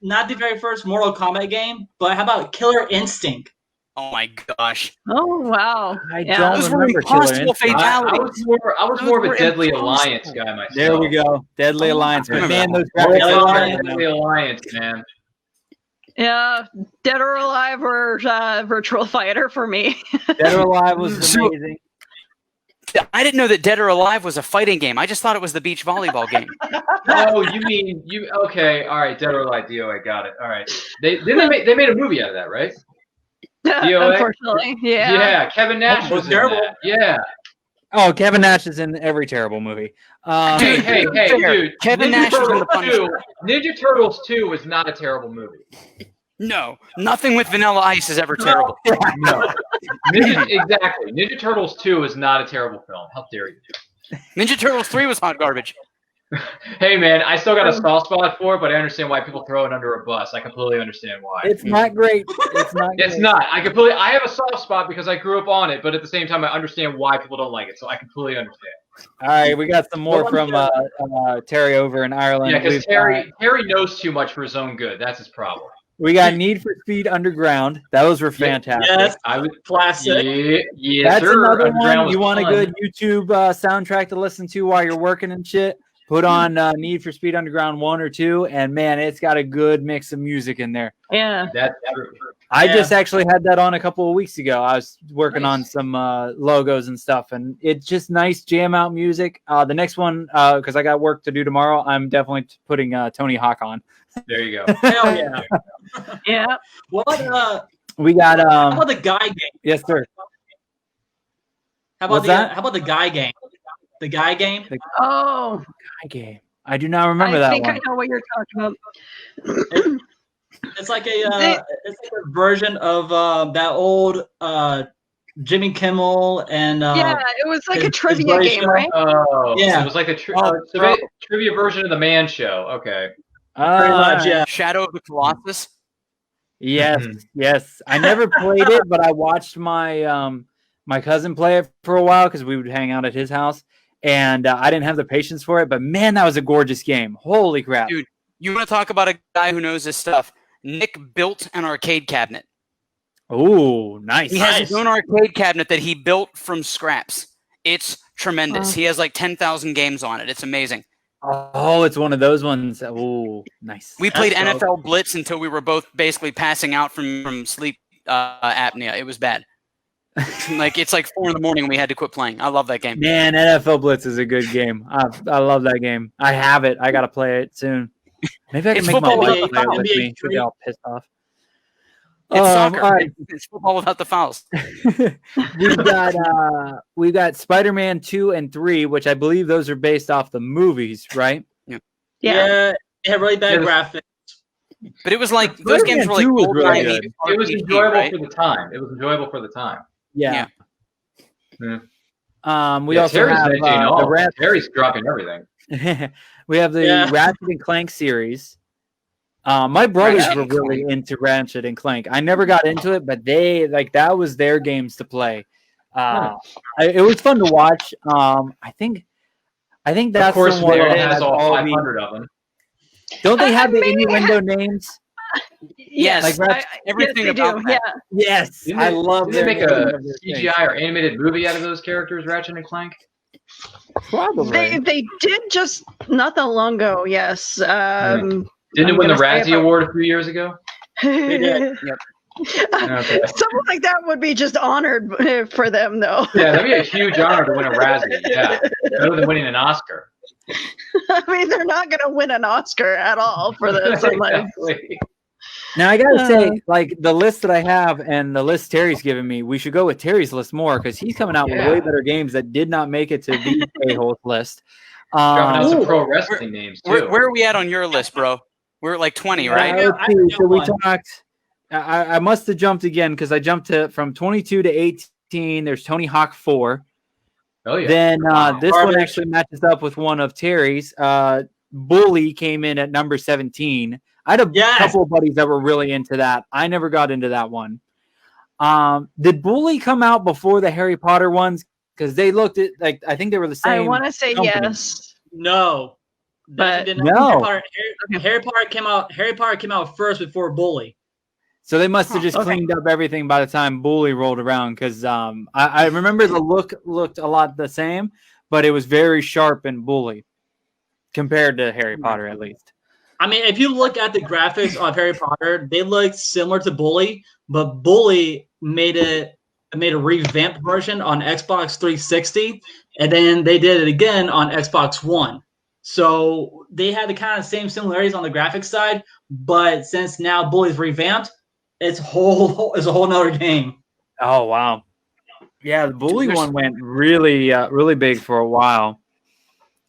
not the very first Mortal Kombat game, but how about Killer Instinct? Oh my gosh. Oh wow! I Yeah. don't Those were remember impossible Killer Instinct. fatalities. I was more of a were Deadly impossible. Alliance guy myself. There we go. Deadly Alliance. But remember man, that those Deadly graphics Alliance. are Deadly Alliance, man. Yeah, Dead or Alive or Virtual Fighter for me. Dead or Alive was amazing. I didn't know that Dead or Alive was a fighting game. I just thought it was the beach volleyball game. Oh, you mean you? Okay, all right. Dead or Alive, DOA, got it. All right. They made a movie out of that, right? DOA? Unfortunately, yeah. Yeah, Kevin Nash was in that. Yeah. Oh, Kevin Nash is in every terrible movie. Hey, dude. Kevin Ninja Nash was in Turtles The Punisher. 2 Ninja Turtles 2 was not a terrible movie. No, nothing with Vanilla Ice is ever terrible. No. Exactly. Ninja Turtles 2 is not a terrible film. How dare you? Ninja Turtles 3 was hot garbage. Hey, man, I still got a soft spot for it, but I understand why people throw it under a bus. I completely understand why. It's not great. It's not It's great. not. I have a soft spot because I grew up on it, but at the same time, I understand why people don't like it. So I completely understand. All right, we got some more from Terry over in Ireland. Yeah, because We've Terry knows too much for his own good. That's his problem. We got Need for Speed Underground. Those were fantastic. Yes, I would. classic. Yeah, That's sir. another Underground one. was You want a fun. good YouTube soundtrack to listen to while you're working and shit? Put on Need for Speed Underground 1 or 2, and man, it's got a good mix of music in there. Yeah. That's true. I Yeah. just actually had that on a couple of weeks ago. I was working on some logos and stuff, and it's just nice jam out music. The next one, because I got work to do tomorrow, I'm definitely putting Tony Hawk on. There you go. Hell yeah. Yeah. What? We got How about the Guy game? yes, sir. How What's about that? How about the Guy game? The Guy game. Oh, Guy game. I do not remember I that think one. I know what you're talking about. It's like a version of that old Jimmy Kimmel and Yeah, it was like a his trivia buddy game, show. right? Oh, Yeah. So it was like a trivia version of the Man Show. Okay. pretty much. Yeah. Shadow of the Colossus. Yes, Mhm. yes. I never played it, but I watched my my cousin play it for a while because we would hang out at his house, and I didn't have the patience for it. But man, that was a gorgeous game. Holy crap! Dude, you want to talk about a guy who knows this stuff? Nick built an arcade cabinet. Oh, nice. He has his own arcade cabinet that he built from scraps. It's tremendous. Wow. He has like 10,000 games on it. It's amazing. Oh, it's one of those ones. Oh, nice. We played That's NFL Blitz until we were both basically passing out from sleep apnea. It was bad. It's like 4 a.m. and we had to quit playing. I love that game. Man, NFL Blitz is a good game. I love that game. I have it. I gotta play it soon. Maybe I can It's make my football wife with play it with NBA me. She'll be all pissed off. It's soccer. All right. It's football without the fouls. we got Spider-Man 2 and 3, which I believe those are based off the movies, right? Yeah. It had really bad graphics. But it was like those games were like 2 was old really timey good. It was RPG, enjoyable right? for the time. It was enjoyable for the time. Yeah. Yeah. We Yeah, also Terry's have edging the off. Ratchet. Terry's dropping everything. We have the Yeah. Ratchet and Clank series. My brothers Ratchet were and really into Ratchet and Clank. I never got into it, but they that was their games to play. It was fun to watch. I think Of that's course, the one Willow that has has all all the. 500 of them. Don't they have the Maybe innuendo names? Yes, Like Ratchet- everything yes, they about do. that. Yeah. Yes, Didn't I they- love. Did they make their a names of their things. CGI or animated movie out of those characters, Ratchet and Clank? Probably. They did just not that long ago. Yes. Didn't it I'm win the gonna say Razzie about- Award a few years ago? They did. Okay. Something like that would be just honored for them, though. Yeah, that'd be a huge honor to win a Razzie. Yeah, better than winning an Oscar. I mean, they're not going to win an Oscar at all for this. Exactly. Now I gotta say, like the list that I have and the list Terry's given me, we should go with Terry's list more because he's coming out with way better games that did not make it to the a-hole's list. Dropping out some pro wrestling names too. Where are we at on your list, bro? We're at like 20, right? Let's see. So we talked. I must have jumped again because I jumped from 22 to 18. There's Tony Hawk 4. Oh yeah. Then this one actually matches up with one of Terry's. Bully came in at number 17. I had a couple of buddies that were really into that. I never got into that one. Did Bully come out before the Harry Potter ones? Because they looked at like I think they were the same. I want to say company. Yes. No. But no. Harry Potter came out. Harry Potter came out first before Bully. So they must have just cleaned up everything by the time Bully rolled around. Because I remember the look looked a lot the same, but it was very sharp in Bully compared to Harry Potter, at least. I mean, if you look at the graphics of Harry Potter, they look similar to Bully, but Bully made a revamped version on Xbox 360, and then they did it again on Xbox One. So they had the kind of same similarities on the graphics side, but since now Bully's revamped, it's a whole nother game. Oh wow, yeah, the Bully one went really big for a while.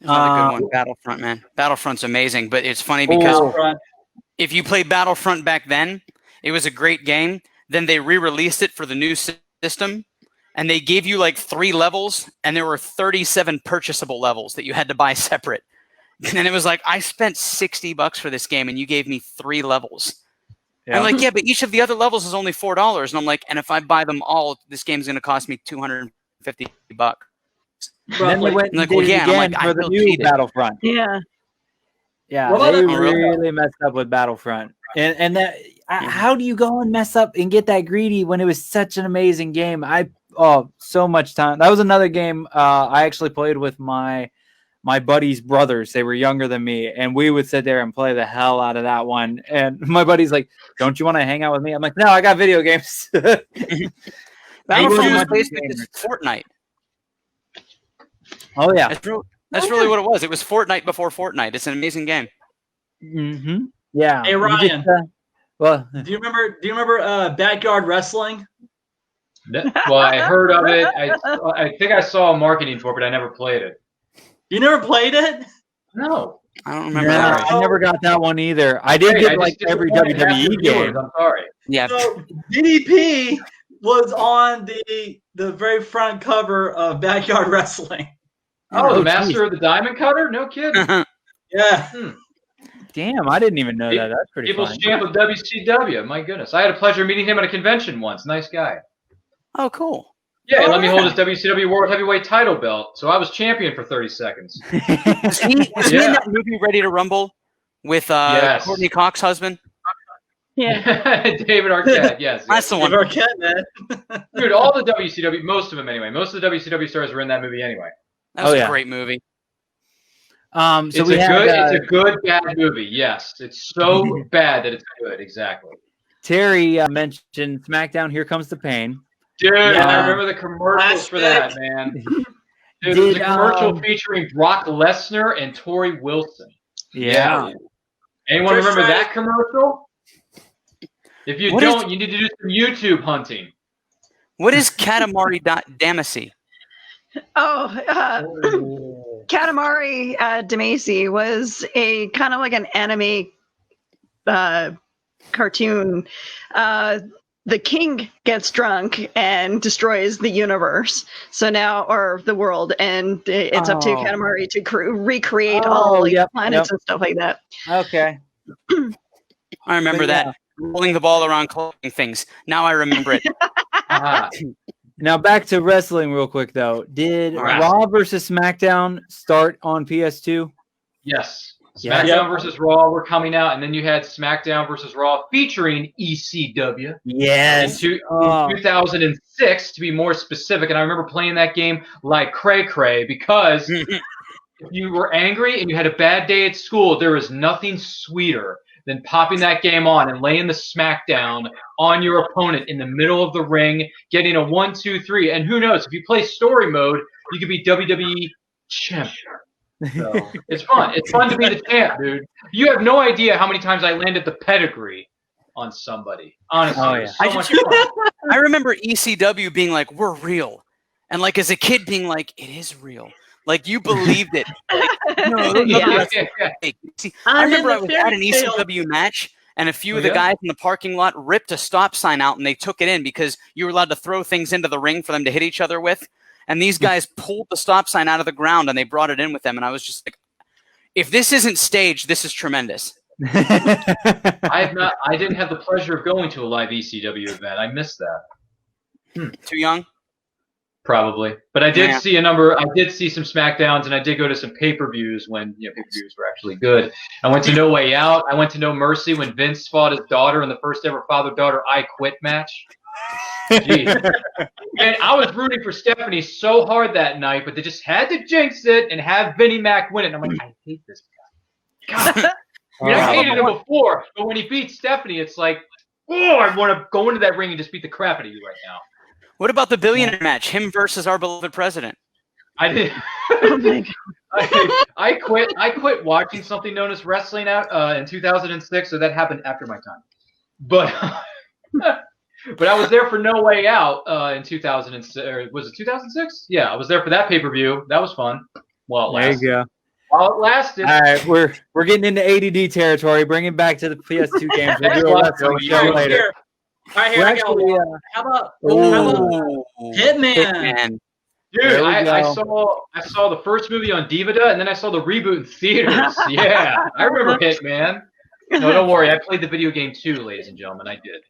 Another good one, Battlefront, man. Battlefront's amazing, but it's funny because if you played Battlefront back then, it was a great game. Then they re-released it for the new system, and they gave you like 3 levels, and there were 37 purchasable levels that you had to buy separate. And then it was like, I spent $60 for this game, and you gave me 3 levels. Yeah. I'm like, yeah, but each of the other levels is only $4, and I'm like, and if I buy them all, this game's going to cost me $250. And then they went and did it again for the new Battlefront. Yeah. Yeah, they really messed up with Battlefront. And that how do you go and mess up and get that greedy when it was such an amazing game? So much time. That was another game I actually played with my buddy's brothers. They were younger than me, and we would sit there and play the hell out of that one. And my buddy's like, "Don't you want to hang out with me?" I'm like, "No, I got video games." Battlefront was basically Fortnite. Oh yeah, that's really what it was. It was Fortnite before Fortnite. It's an amazing game. Mm-hmm. Yeah. Hey Ryan, do you remember Backyard Wrestling? Well, I heard of it. I think I saw marketing for it, but I never played it. You never played it? No, I don't remember that. I never got that one either. I did get like every WWE game. I'm sorry. Yeah. So DDP was on the very front cover of Backyard Wrestling. Oh, the master of the diamond cutter? No kidding. Yeah. Damn, I didn't even know that. That's pretty People's funny. champ of WCW. My goodness. I had a pleasure meeting him at a convention once. Nice guy. Oh, cool. Yeah, let me hold his WCW World Heavyweight title belt. So I was champion for 30 seconds. Was he in that movie Ready to Rumble with Courtney Cox's husband? Yeah. David Arquette, yes. That's the one. David Arquette, man. Dude, all the WCW, most of them anyway. Most of the WCW stars were in that movie anyway. That was a great movie. So it's a good bad movie. Yes, it's so bad that it's good. Exactly. Terry mentioned SmackDown. Here Comes the Pain. Dude, I remember the commercials for that, man. Dude, there's a commercial featuring Brock Lesnar and Tori Wilson. Yeah. Anyone remember that commercial? If you don't, you need to do some YouTube hunting. What is Katamari Damacy? Katamari Damacy was a kind of like an anime cartoon. The king gets drunk and destroys the universe. So now, or the world, and it's up to Katamari to recreate all planets and stuff like that. Okay. I remember that. Rolling the ball around, collecting things. Now I remember it. Now back to wrestling real quick though. Did Raw versus SmackDown start on PS2? Yes. SmackDown versus Raw were coming out, and then you had SmackDown versus Raw featuring ECW. Yes. In 2006, to be more specific. And I remember playing that game like cray-cray because if you were angry and you had a bad day at school, there was nothing sweeter than popping that game on and laying the smackdown on your opponent in the middle of the ring, getting a 1, 2, 3. And who knows, if you play story mode, you could be WWE champ. So it's fun. It's fun to be the champ, dude. You have no idea how many times I landed the pedigree on somebody. Honestly, Oh, yeah. so much fun. I remember ECW being like, "We're real," and like as a kid being like, "It is real." Like you believed it. Like, no, Yeah. that's fake. See, I remember I was at an ECW match, and a few of the guys in the parking lot ripped a stop sign out, and they took it in because you were allowed to throw things into the ring for them to hit each other with. And these guys pulled the stop sign out of the ground, and they brought it in with them. And I was just like, "If this isn't staged, this is tremendous." I didn't have the pleasure of going to a live ECW event. I missed that. Too young? Probably. But I did see I did see some SmackDowns, and I did go to some pay-per-views when pay-per-views were actually good. I went to No Way Out. I went to No Mercy when Vince fought his daughter in the first ever father-daughter I Quit match. Jeez. And I was rooting for Stephanie so hard that night, but they just had to jinx it and have Vinnie Mac win it. And I'm like, I hate this guy. God. I mean, I hated him before, but when he beats Stephanie, it's like, oh, I want to go into that ring and just beat the crap out of you right now. What about the billionaire match? Him versus our beloved president. I did. Oh my God. I quit watching something known as wrestling out in 2006, so that happened after my time. But but I was there for No Way Out in 2006. Or was it 2006? Yeah, I was there for that pay-per-view. That was fun. Well, There you go. While it lasted. All right, we're getting into ADD territory. Bring it back to the PS2 games. We'll do a wrestling show later. All right, here I go. How about Hitman? Dude, I saw the first movie on DVD, and then I saw the reboot in theaters. Yeah, I remember Hitman. No, don't worry. I played the video game too, ladies and gentlemen. I did.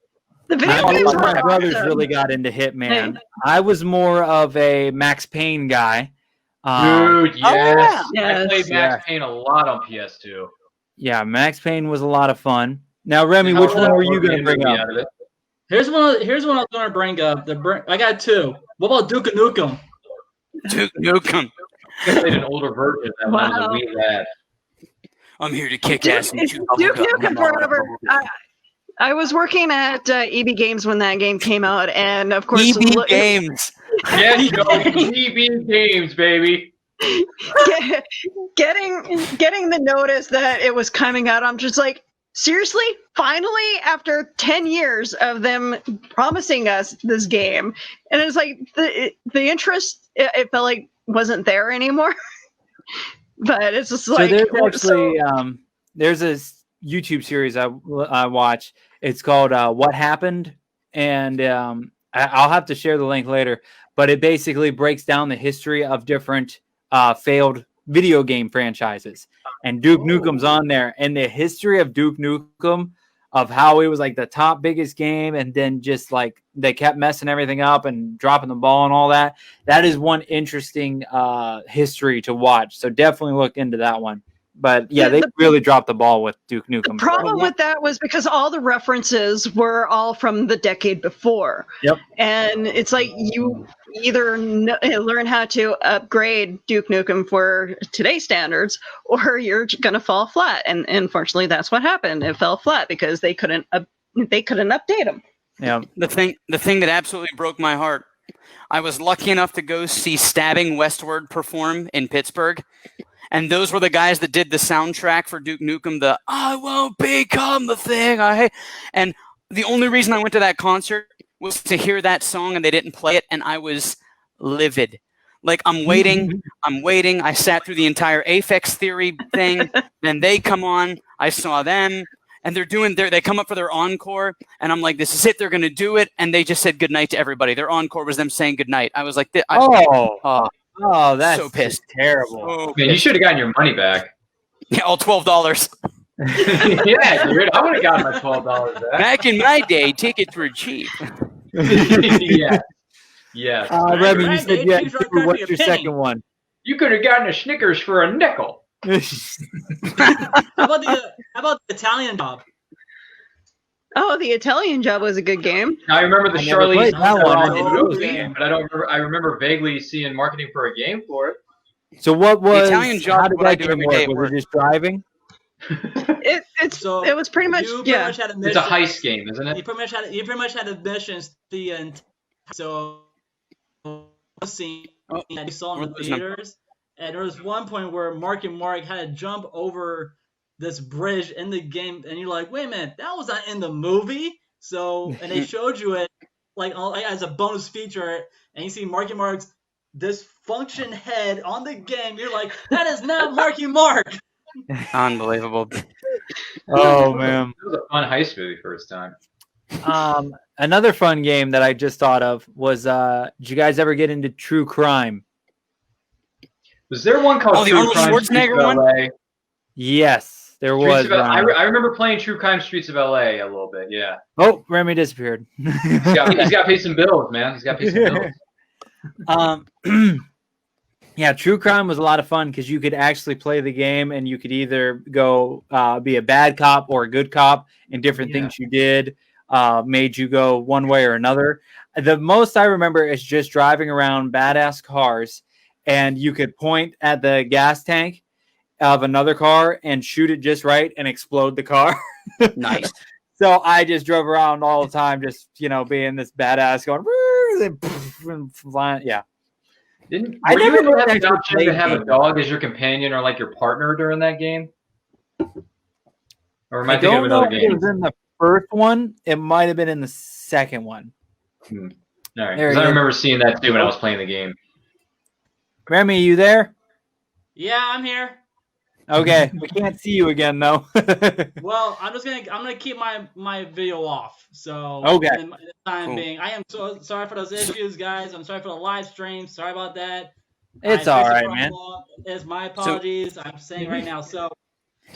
The video games My were brothers awesome. really got into Hitman. I was more of a Max Payne guy. Dude, yes. Yes. I played Max Payne a lot on PS2. Yeah, Max Payne was a lot of fun. Now, Remy, which one were you going to bring up? Here's one I was going to bring up. I got two. What about Duke Nukem? Duke Nukem. I played an older version of that one that we had. I'm here to kick ass. And chew Duke bubblegum. Nukem Forever. I was working at EB Games when that game came out, and of course, EB Games. Yes, you know, EB Games, baby. getting the notice that it was coming out, I'm just like, seriously? Finally, after 10 years of them promising us this game, and it's like the interest, it felt like wasn't there anymore. But it's just like, so there's actually there's a YouTube series I watch. It's called What Happened, and I'll have to share the link later. But it basically breaks down the history of different failed video game franchises, and Duke Nukem's on there, and the history of Duke Nukem, of how it was like the top biggest game, and then just like they kept messing everything up and dropping the ball and all that. That is one interesting history to watch. So definitely look into that one. But yeah, they really dropped the ball with Duke Nukem. The problem with that was because all the references were all from the decade before. Yep. And it's like you either learn how to upgrade Duke Nukem for today's standards, or you're going to fall flat. And unfortunately, that's what happened. It fell flat because they couldn't update them. Yeah. The thing that absolutely broke my heart. I was lucky enough to go see Stabbing Westward perform in Pittsburgh. And those were the guys that did the soundtrack for Duke Nukem, the I won't become the thing I hate. And the only reason I went to that concert was to hear that song, and they didn't play it, and I was livid. Like, I'm waiting. I sat through the entire Aphex Theory thing. Then they come on. I saw them, and they come up for their encore, and I'm like, this is it. They're going to do it. And they just said goodnight to everybody. Their encore was them saying goodnight. I was like, oh, that's so pissed. Terrible. So Man, you should have gotten your money back. Yeah, all $12. Yeah, dude, I would have gotten my $12 back. Back in my day, tickets were cheap. Yeah. Remy, you said you had two. What's your second one? You could have gotten a Snickers for a nickel. How about the Italian Job? Oh, the Italian Job was a good game. I remember the I never Charlize played that one. Theron movie, but I don't remember. I remember vaguely seeing marketing for a game for it. So what was Italian Job how is did what I that do game every work? day at Was work. it just driving? It was pretty much you pretty much had a mission. It's a heist game, isn't it? You pretty much had a missions so scene that you saw in the theaters, and there was one point where Mark had to jump over this bridge in the game, and you're like, wait a minute, that was not in the movie. So, and they showed you it like as a bonus feature, and you see Mark's dysfunction head on the game. You're like, that is not Mark. Unbelievable. Oh man, It was a fun heist movie first time. Another fun game that I just thought of was did you guys ever get into True Crime? Was there one called True Arnold Crime Schwarzenegger Streets of one? LA? Yes, there was. I remember playing True Crime Streets of LA a little bit. Yeah. Oh, Remy disappeared. He's got to pay some bills, man. He's got to pay some bills. Yeah, True Crime was a lot of fun because you could actually play the game and you could either go be a bad cop or a good cop, and different things you did made you go one way or another. The most I remember is just driving around badass cars, and you could point at the gas tank of another car and shoot it just right and explode the car. Nice. So I just drove around all the time, just being this badass going and flying. Yeah. Were you able to have the option to have a dog as your companion or like your partner during that game? Or am I thinking of another game? It was in the first one. It might have been in the second one. All right. Because I remember seeing that too when I was playing the game. Remy, you there? Yeah, I'm here. Okay, we can't see you again though. Well, I'm gonna keep my video off. So okay. In the time being, I am so sorry for those issues, guys. I'm sorry for the live stream. Sorry about that. It's all right, man. It's my apologies. I'm saying right now. So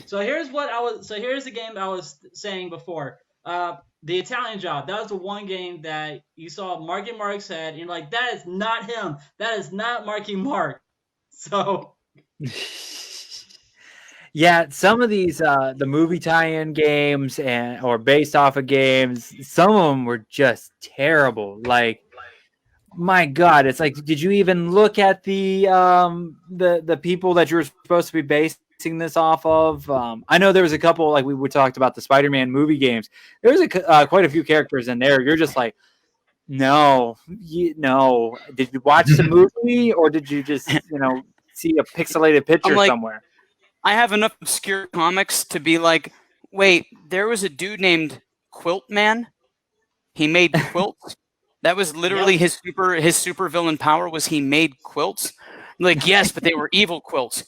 here's the game I was saying before. The Italian Job. That was the one game that you saw Mark's head, and you're like, that is not him. That is not Mark. So. Yeah, some of these the movie tie-in games or based off of games, some of them were just terrible. Like, my God, it's like, did you even look at the people that you were supposed to be basing this off of? I know there was a couple, like we talked about the Spider-Man movie games. There was quite a few characters in there. You're just like, no. Did you watch the movie, or did you just see a pixelated picture somewhere? I have enough obscure comics to be like, wait, there was a dude named Quilt Man. He made quilts. That was literally his super villain power was he made quilts. I'm like, yes, but they were evil quilts.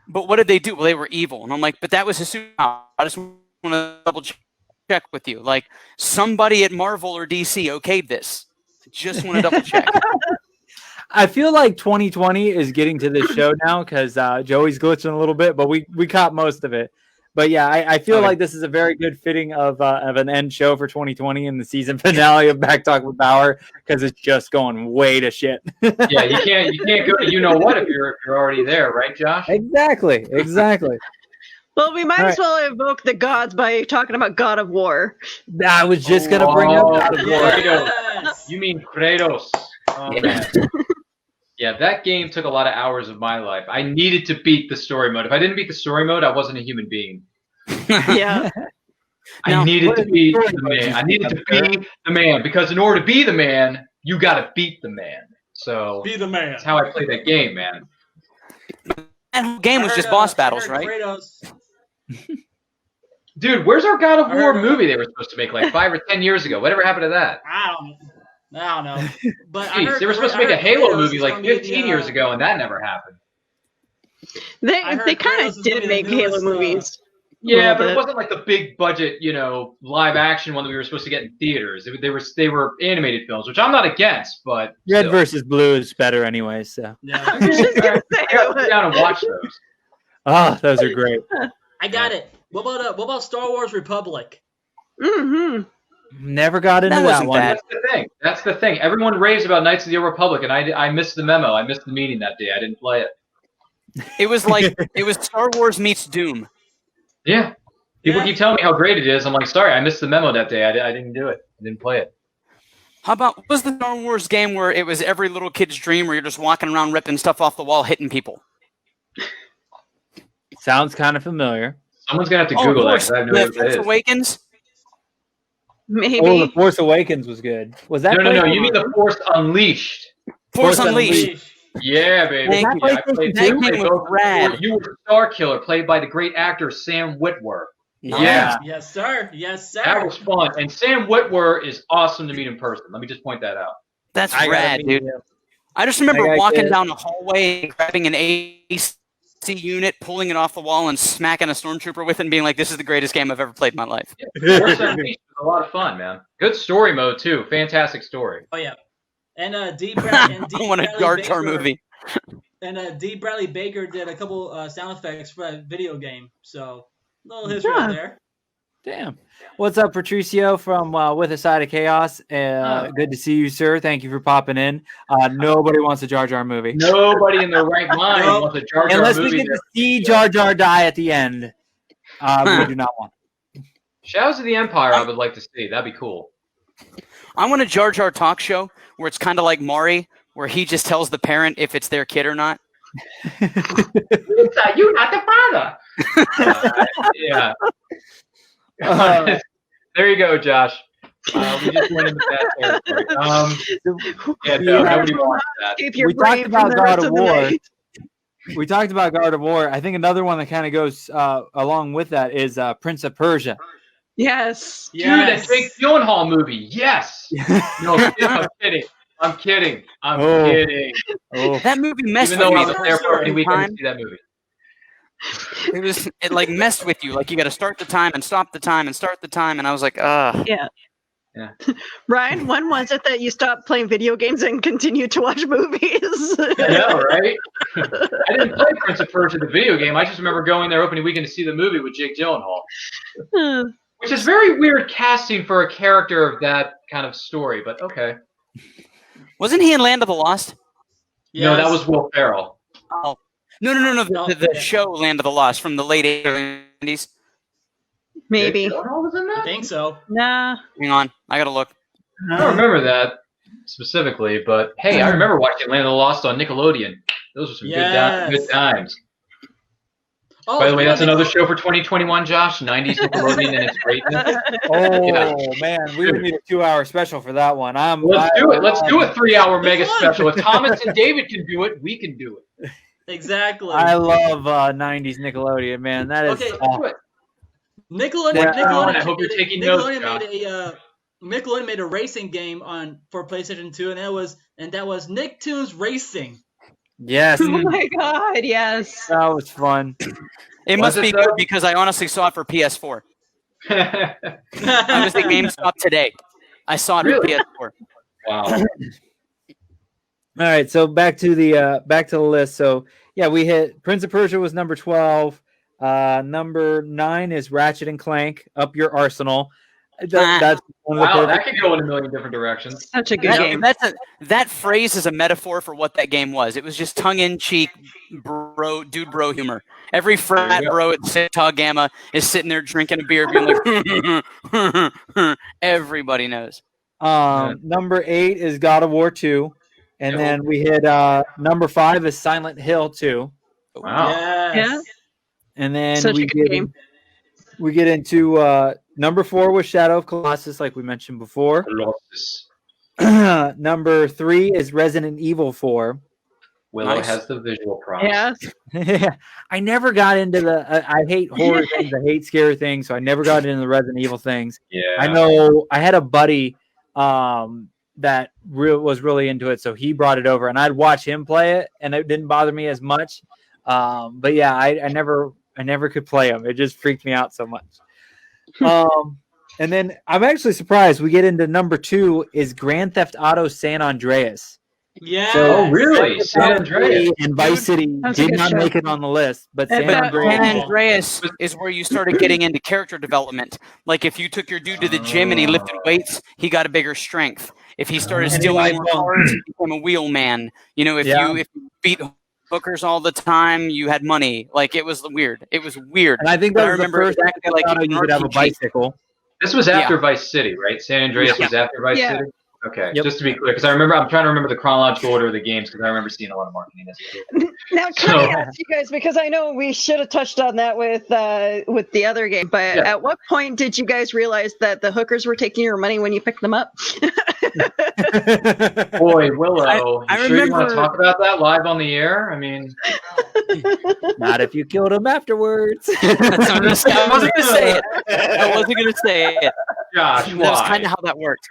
But what did they do? Well, they were evil. And I'm like, but that was his superpower. I just want to double check with you. Like, somebody at Marvel or DC okayed this. Just want to double check. I feel like 2020 is getting to this show now because Joey's glitching a little bit, but we caught most of it. But yeah, I feel like this is a very good fitting of an end show for 2020 and the season finale of Back Talk with Bauer, because it's just going way to shit. Yeah, you can't go to if you're already there, right, Josh? Exactly. Well, we might as well evoke the gods by talking about God of War. I was just gonna bring up God of War. Yes. You mean Kratos? Oh, man. Yeah, that game took a lot of hours of my life. I needed to beat the story mode. If I didn't beat the story mode, I wasn't a human being. Yeah. I needed to be the man. I needed to be the man, because in order to be the man, you got to beat the man. So be the man. That's how I played that game, man. That whole game was just boss battles, right? Dude, where's our God of War movie they were supposed to make like 5 or 10 years ago? Whatever happened to that? I don't know. But jeez, they were supposed to make a Halo movie like 15 years ago, and that never happened. They kind of did make Halo movies. Yeah, but it wasn't like the big budget, live action one that we were supposed to get in theaters. They were animated films, which I'm not against, but Red versus Blue is better anyway. So yeah. I was just gonna say, I gotta sit down and watch those. Oh, those are great. I got it. What about Star Wars Republic? Mm-hmm. Never got into that one. That's the thing. Everyone raves about Knights of the Old Republic, and I missed the memo. I missed the meeting that day. I didn't play it. It was like it was Star Wars meets Doom. Yeah. People keep telling me how great it is. I'm like, sorry, I missed the memo that day. I didn't do it. I didn't play it. How about, what was the Star Wars game where it was every little kid's dream where you're just walking around ripping stuff off the wall, hitting people? Sounds kind of familiar. Someone's gonna have to Google that. 'Cause I have no idea what that Force is. Awakens. Maybe. Oh, The Force Awakens was good. Was that? No. PlayStation? You mean The Force Unleashed? Force Force Unleashed. Yeah, baby. Thank you. I played That both. game was rad. You were Star Killer, played by the great actor Sam Witwer. Nice. Yeah. Yes, sir. Yes, sir. That was fun. And Sam Witwer is awesome to meet in person. Let me just point that out. That's I gotta rad, meet dude. you. I just remember I gotta walking get- down the hallway and grabbing an AC unit, pulling it off the wall, and smacking a stormtrooper with it and being like, this is the greatest game I've ever played in my life. Force Unleashed was a lot of fun, man. Good story mode too. Fantastic story. Oh yeah. And D. I want a Jar Jar Baker, movie. And D. Bradley Baker did a couple sound effects for that video game. So little history Yeah. out there. Damn. What's up, Patricio from With a Side of Chaos? Good to see you, sir. Thank you for popping in. Nobody wants a Jar Jar movie. Nobody in their right mind Nope. wants a Jar Jar Unless we movie. get to see Jar Jar die at the end. We do not want. Shadows of the Empire, I would like to see. That'd be cool. I want a Jar Jar talk show where it's kind of like Maury, where he just tells the parent if it's their kid or not. You're not the father. Yeah. There you go, Josh. We just went into that territory. Yeah, no, Yeah. nobody wants that. Keep your We talked brain about from the God rest of of the War. night. We talked about God of War. I think another one that kind of goes along with that is Prince of Persia. Yes. Dude, that Jake Gyllenhaal movie. Yes. No, I'm kidding. I'm kidding. Oh. Kidding. Oh, That movie messed Even though with I me. was the there first for a week time. to see that movie. It like messed with you. Like you got to start the time and stop the time and start the time. And I was like, Yeah. Yeah. Ryan, when was it that you stopped playing video games and continued to watch movies? I know, right? I didn't play Prince of Persia, the video game. I just remember going there opening weekend to see the movie with Jake Gyllenhaal, which is very weird casting for a character of that kind of story. But okay. wasn't he in Land of the Lost? No, that Yes. was Will Ferrell. Oh, no. The show Land of the Lost from the late 80s. Maybe. Jake Gyllenhaal was in I that? think so. Nah. Hang on, I gotta look. I don't remember that specifically, but hey, I remember watching Land of the Lost on Nickelodeon. Those were some Yes. good times. Oh, By the way, that's yeah, another show for 2021, Josh. 90s Nickelodeon and its greatness. oh man, we would need a 2-hour special for that one. Let's do it. Let's do a 3-hour mega It's fun. special. If Thomas and David can do it, we can do it. Exactly. I love 90s Nickelodeon, man. That is Okay, Let's do it. Nickelodeon. Yeah, Nickelodeon I hope you're taking Nickelodeon notes, made a Nickelodeon made a racing game for PlayStation 2, and that was Nicktoons Racing. yes, Oh my god, yes. that was fun. It Was must it be though? good because I honestly saw it for PS4. I was at GameStop today. I saw it Really? for PS4. Wow. All right, so back to the list. So yeah, we hit Prince of Persia was number 12. Number 9 is Ratchet and Clank. Up your arsenal. That's one of the Wow, perfect. that could go in a million different directions. Such a good game. That phrase is a metaphor for what that game was. It was just tongue-in-cheek bro humor. Every frat There you go. bro at Sigma Gamma is sitting there drinking a beer, being like, everybody knows. Number 8 is God of War 2, and Yeah. then we hit number 5 is Silent Hill 2, Wow. Yes. Yeah. and then Such a good game. we get into number 4 was Shadow of Colossus, like we mentioned before. Colossus. Number 3 is Resident Evil 4. Willow Nice. has the visual props. Yeah. I never got into I hate horror things. I hate scary things, so I never got into the Resident Evil things. Yeah. I know I had a buddy that was really into it, so he brought it over, and I'd watch him play it, and it didn't bother me as much. But yeah, I never could play them. It just freaked me out so much. And then I'm actually surprised we get into number 2 is Grand Theft Auto San Andreas. Yes. Oh, really? San Andreas. And Vice City That's a did good not show. make it on the list, but San But Andreas. San Andreas is where you started getting into character development. Like if you took your dude to the gym and he lifted weights, he got a bigger strength. If he started And he stealing liked more bunk. cars, he became a wheelman. You know, if Yeah. you beat hookers all the time, you had money. Like it was weird. It was weird. And I think But that I was the remember first exactly Grand like Theft Auto an you could have a RPG. bicycle. This was after Vice City, right? San Andreas was after Vice Yeah. City? Okay, Yep. just to be clear, because I'm trying to remember the chronological order of the games because I remember seeing a lot of marketing as a kid. Now, can I ask you guys, because I know we should have touched on that with the other game, but at what point did you guys realize that the hookers were taking your money when you picked them up? Boy, Willow, I you sure you want remember- to talk about that live on the air? I mean, Not if you killed him afterwards. I wasn't gonna say it. I wasn't gonna say it. Josh, That was why? kind of how that worked.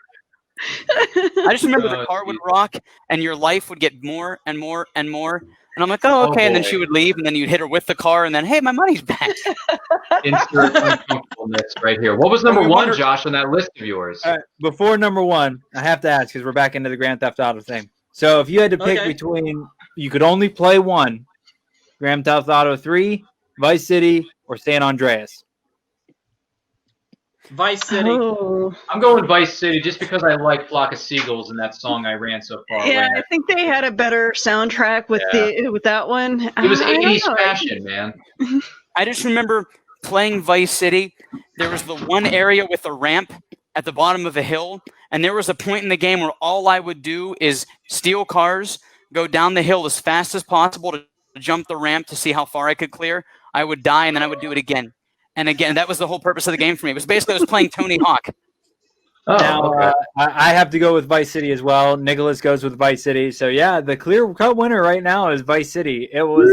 I just remember the Oh, car would geez. rock, and your life would get more and more and more. And I'm like, oh, okay. And then she boy. would leave, and then you'd hit her with the car, and then, hey, my money's back. Insert uncomfortableness right here. What was number one, Josh, on that list of yours? All right, before number one, I have to ask because we're back into the Grand Theft Auto thing. So if you had to pick Okay. between, you could only play one, Grand Theft Auto 3, Vice City, or San Andreas. Vice City. Oh. I'm going Vice City just because I like Flock of Seagulls and that song I ran so far Yeah, away. I think they had a better soundtrack with with that one. It was I don't 80s know. fashion, man. I just remember playing Vice City. There was the one area with a ramp at the bottom of a hill, and there was a point in the game where all I would do is steal cars, go down the hill as fast as possible to jump the ramp to see how far I could clear. I would die, and then I would do it again. And again, that was the whole purpose of the game for me. It was basically I was playing Tony Hawk. Oh, Now, okay. I have to go with Vice City as well. Nicholas goes with Vice City. So yeah, the clear-cut winner right now is Vice City. It was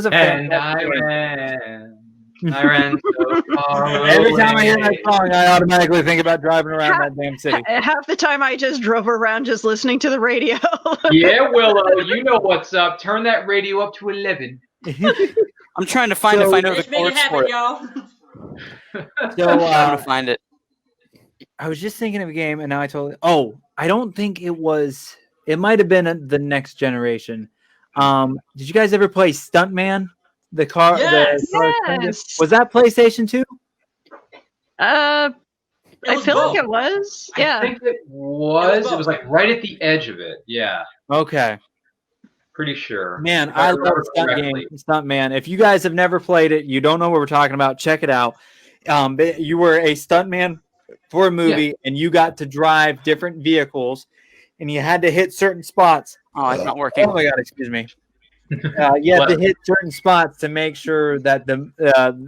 a And fantastic game. I ran so far Every time I hear that away. song, I automatically think about driving around that damn city. Half the time I just drove around just listening to the radio. Yeah, Willow, you know what's up. Turn that radio up to 11. I'm trying to find if I know the Let's make it chords for happen, it. y'all. So I'm trying to find it. I was just thinking of a game, and now I totally. Oh, I don't think it was. It might have been the next generation. Did you guys ever play Stuntman? The car. Yes! The car Yes. Was that PlayStation 2? I was feel both. like it was. I Yeah. think it was. It was like right at the edge of it. Yeah, Okay. pretty sure. Man, If I love remember Stunt correctly. Game, Stuntman. If you guys have never played it, you don't know what we're talking about, check it out. You were a stuntman for a movie, and you got to drive different vehicles, and you had to hit certain spots. Oh, it's not working. Oh my god, excuse me. You had to hit certain spots to make sure that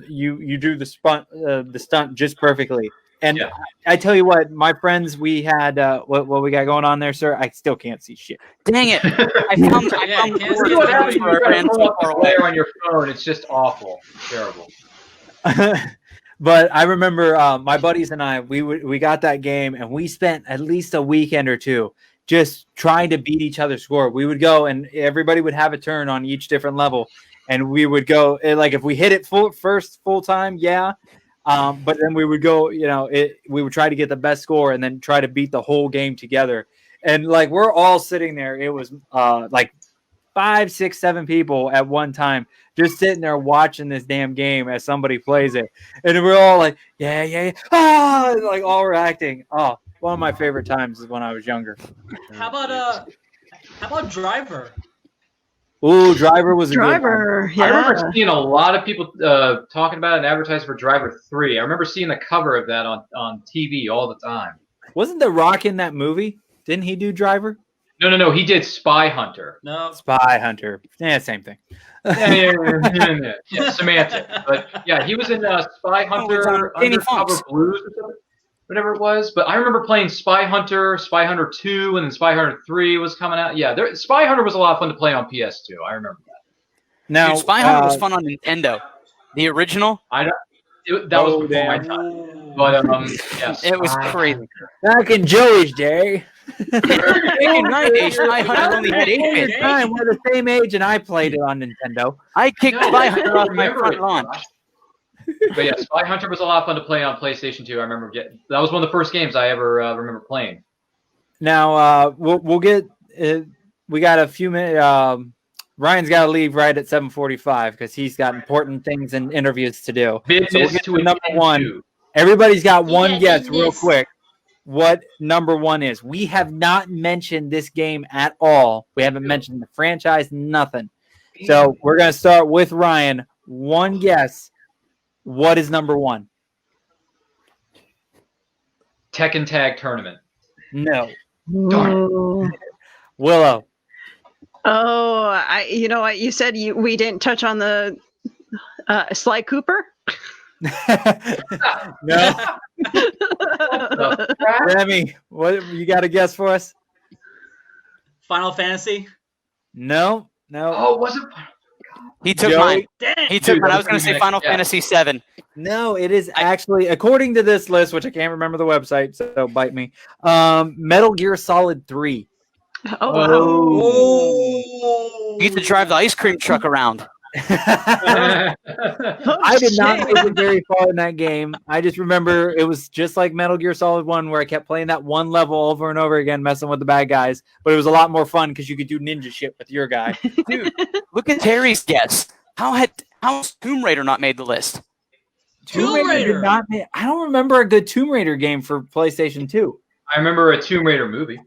you do the stunt just perfectly. And Yeah. I tell you what, my friends, we had what we got going on there, sir. I still can't see shit. Dang it. I found Yeah, the can't chords see You know what it. happens? You where I gotta ran pull so up far the away. player on your phone. It's just awful. Terrible. But I remember my buddies and I, we got that game, and we spent at least a weekend or two just trying to beat each other's score. We would go, and everybody would have a turn on each different level, and we would go like if we hit it full time, yeah. But then we would go, we would try to get the best score, and then try to beat the whole game together. And like we're all sitting there, it was like 5, 6, 7 people at one time, just sitting there watching this damn game as somebody plays it, and we're all like, yeah, like all reacting. Oh, one of my favorite times is when I was younger. How about Driver? Ooh, Driver was a good one. Driver. I remember Yeah. seeing a lot of people talking about it and advertising for Driver 3. I remember seeing the cover of that on TV all the time. Wasn't The Rock in that movie? Didn't he do Driver? No. He did Spy Hunter. No. Spy Hunter. Yeah, same thing. Yeah, semantic. But yeah, he was in Spy Hunter, Jamie Undercover Foxx. Blues, or something, whatever it was. But I remember playing Spy Hunter 2, and then Spy Hunter 3 was coming out. Yeah, Spy Hunter was a lot of fun to play on PS2. I remember that. Now, Dude, Spy Hunter was fun on Nintendo. The original, That was Oh, before my damn. time. But yeah, it was Spy crazy. back in Joey's day. Back in my day, Spy Hunter only had 8-bit. Time, we're the same age, and I played it on Nintendo. I kicked No, Spy I Hunter off my remember front it, lawn. Josh. But yeah, Spy Hunter was a lot of fun to play on PlayStation 2. I remember that was one of the first games I ever remember playing. Now, we'll get. We got a few minutes. Ryan's got to leave right at 7:45 because he's got important things and interviews to do. Business So we'll get to to number attend one. to. Everybody's got one Yeah, guess real business. quick. What number one is? We have not mentioned this game at all. We haven't mentioned the franchise, nothing. So we're going to start with Ryan. One guess. What is number one? Tekken Tag Tournament. No. Darn it. Ooh. Willow. Oh, you know what? You said we didn't touch on the Sly Cooper. No. The crap? Remy, what you got a guess for us? Final Fantasy. No. Oh, was it? He took Joey? mine. Dang. He took Dude, mine. I that was going was to say next, Final yeah. Fantasy VII. No, it is actually, according to this list, which I can't remember the website, so bite me. Metal Gear Solid 3. Oh, wow. Oh. You get to drive the ice cream truck around. I did not make it very far in that game. I just remember it was just like Metal Gear Solid 1 where I kept playing that one level over and over again, messing with the bad guys. But it was a lot more fun because you could do ninja shit with your guy. Dude, look at Terry's guess. How's Tomb Raider not made the list? Tomb Raider. did not make- I don't remember a good Tomb Raider game for PlayStation 2. I remember a Tomb Raider movie.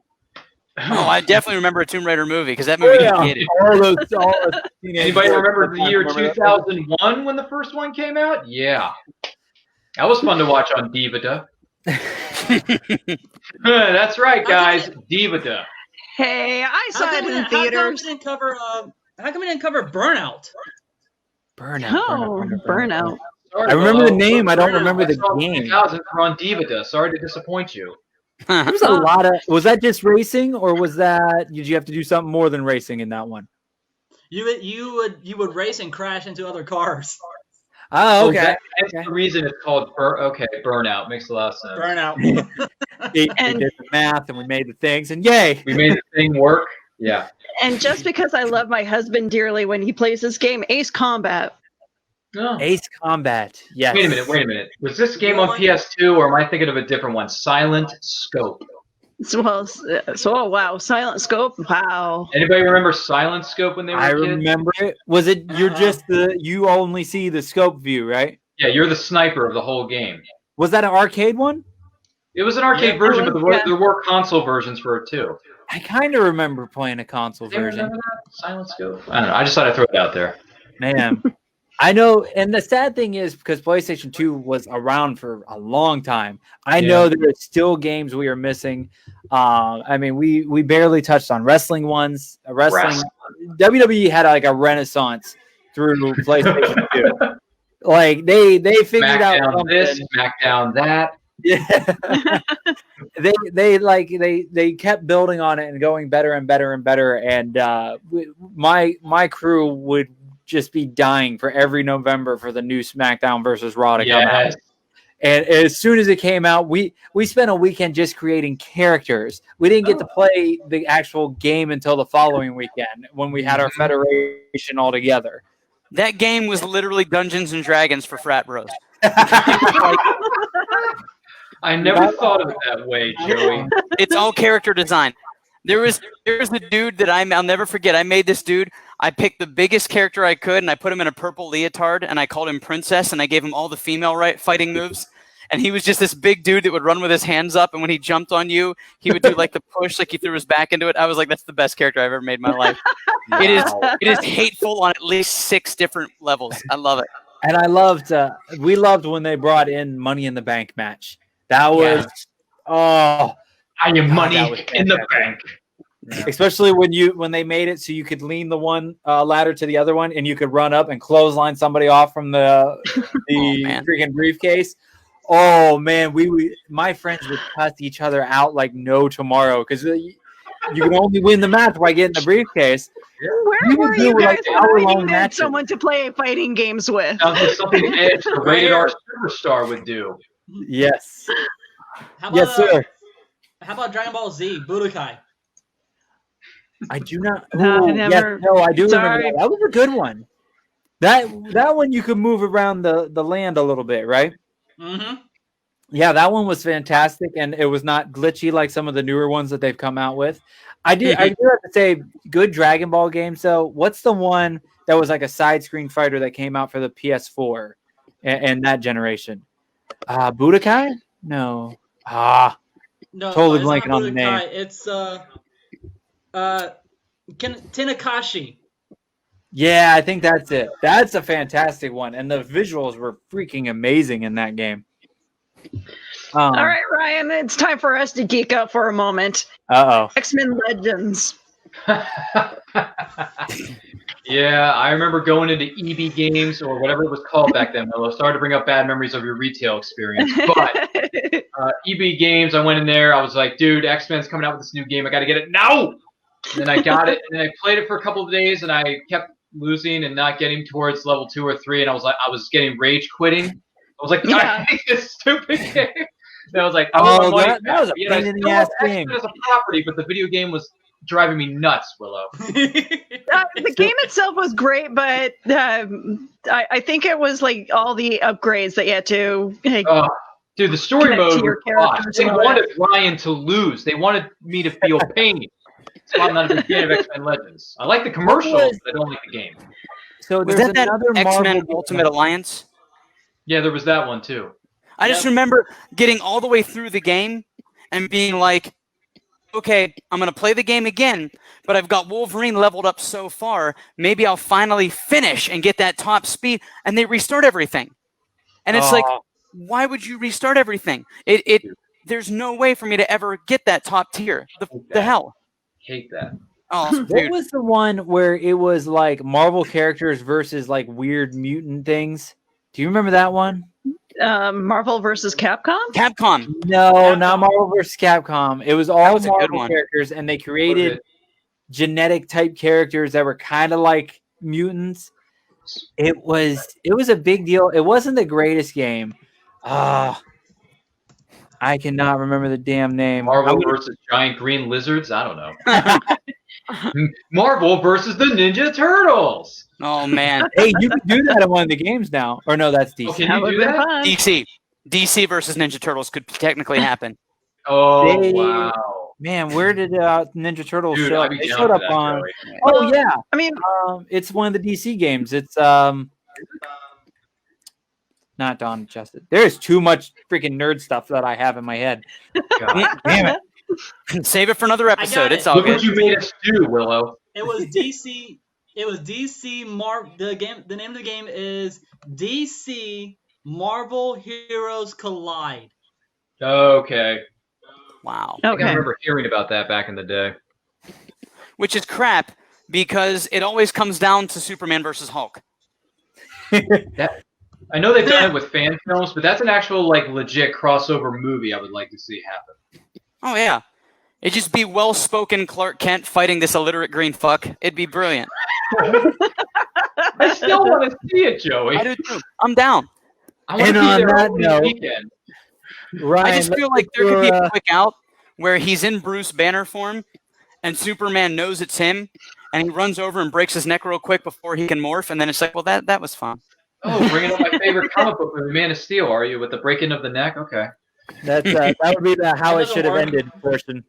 Oh, I definitely remember a Tomb Raider movie because that movie hated. All those teenage Anybody boys remember the year remember that? 2001 when the first one came out? Yeah. That was fun to watch on Divida. That's right, guys. Divida. Hey, I saw it in How come theaters. we didn't cover Burnout? Burnout. Burnout. Sorry, I remember the Willow. name. I don't Burnout. remember the I saw game. 2000 on Divida. Sorry to disappoint you. There was a lot of. Was that just racing, or was that? Did you have to do something more than racing in that one? You would race and crash into other cars. Oh, okay. That's the reason it's called Burnout. Makes a lot of sense. Burnout. We did the math and we made the things, and yay! We made the thing work. Yeah. And just because I love my husband dearly when he plays this game, Ace Combat. No. Ace Combat. Yes. Wait a minute. Was this game on PS2 or am I thinking of a different one? Silent Scope. Oh wow, Silent Scope. Wow. Anybody remember Silent Scope when they were I kids? remember it. Was it? You're just you only see the scope view, right? Yeah, you're the sniper of the whole game. Was that an arcade one? It was an arcade Yeah, version, but yeah. there were console versions for it too. I kind of remember playing a console Do you version. remember that? Silent Scope? I don't know. I just thought I'd throw it out there. Man, I know. And the sad thing is, because PlayStation 2 was around for a long time, I know there are still games we are missing. I mean, we barely touched on wrestling ones. WWE had like a renaissance through PlayStation 2. Like they figured out Smackdown something. this, Smackdown that. Yeah. they kept building on it and going better and better and better. And my crew would just be dying for every November for the new SmackDown versus Raw to come out. And as soon as it came out, we spent a weekend just creating characters. We didn't get to play the actual game until the following weekend when we had our federation all together. That game was literally Dungeons and Dragons for frat bros. I never thought of it that way, Joey. It's all character design. There's a dude that I'll never forget. I made this dude. I picked the biggest character I could, and I put him in a purple leotard, and I called him Princess, and I gave him all the female fighting moves. And he was just this big dude that would run with his hands up, and when he jumped on you, he would do like the push, like he threw his back into it. I was like, that's the best character I've ever made in my life. It is hateful on at least 6 different levels. I love it. And we loved when they brought in Money in the Bank match. That was, I am money that was in the bank. Especially when they made it so you could lean the one ladder to the other one, and you could run up and clothesline somebody off from the freaking briefcase. Oh man, my friends would cuss each other out like no tomorrow because you can only win the match by getting the briefcase. Where were you guys when I needed matches. someone to play fighting games with? Sounds like something Edge, the rated R superstar, would do. Yes. How about, Yes, sir. How about Dragon Ball Z Budokai? I do not. No, Ooh, never. yes, no, I do remember Sorry. that. That was a good one. That one you could move around the land a little bit, right? Mm-hmm. Yeah, that one was fantastic, and it was not glitchy like some of the newer ones that they've come out with. I do have to say, good Dragon Ball games though. What's the one that was like a side screen fighter that came out for the PS4 and that generation? Budokai? No. No, Totally it's not blanking on the name. Budokai. It's Tenakashi. Yeah, I think that's it. That's a fantastic one, and the visuals were freaking amazing in that game. All right, Ryan, it's time for us to geek out for a moment. X-Men Legends. Yeah, I remember going into EB Games or whatever it was called back then. Willow. Sorry to bring up bad memories of your retail experience, but EB Games, I went in there. I was like, dude, X-Men's coming out with this new game. I got to get it now. And then I got it, and I played it for a couple of days, and I kept losing and not getting towards level 2 or 3, and I was getting rage quitting. I was like, I hate this stupid game. And I was like, that was a pain in the ass game. As a property, but the video game was driving me nuts, Willow. The game itself was great, but I think it was like all the upgrades that you had to. Dude, the story mode was awesome. They wanted Ryan to lose. They wanted me to feel pain. So I'm not a big fan of X-Men Legends. I like the commercials, but I don't like the game. So was that X-Men Ultimate Alliance? Yeah, there was that one too. I just remember getting all the way through the game and being like, okay, I'm going to play the game again, but I've got Wolverine leveled up so far, maybe I'll finally finish and get that top speed, and they restart everything. And it's like, why would you restart everything? There's no way for me to ever get that top tier. The hell? Hate that. Oh, what was the one where it was like Marvel characters versus like weird mutant things? Do you remember that one? Marvel versus Capcom? Capcom. No, not Marvel versus Capcom. It was all Marvel characters, and they created genetic type characters that were kind of like mutants. It was a big deal. It wasn't the greatest game. I cannot remember the damn name. Marvel versus giant green lizards? I don't know. Marvel versus the Ninja Turtles. Oh, man. Hey, you can do that in one of the games now. Or no, that's DC. Oh, can you do that? DC versus Ninja Turtles could technically happen. Wow. Man, where did Ninja Turtles show up? They showed up on... Joey. Oh, yeah. I mean... it's one of the DC games. It's... Not Dawn of Justice. There is too much freaking nerd stuff that I have in my head. God damn it. Save it for another episode. It's all Look good. what you made us do, Willow. It was DC. It was DC Marvel. The name of the game is DC Marvel Heroes Collide. Okay. Wow. I remember hearing about that back in the day. Which is crap because it always comes down to Superman versus Hulk. I know they've done it with fan films, but that's an actual like legit crossover movie I would like to see happen. Oh yeah. It'd just be well-spoken Clark Kent fighting this illiterate green fuck. It'd be brilliant. I still want to see it, Joey. I do too. I'm down. I want to be there over the weekend. I just feel like there could be a quick out where he's in Bruce Banner form and Superman knows it's him and he runs over and breaks his neck real quick before he can morph, and then it's like, well, that was fun. Oh, bringing up my favorite comic book movie, Man of Steel, are you? With the breaking of the neck? Okay. That would be the how it should have ended portion.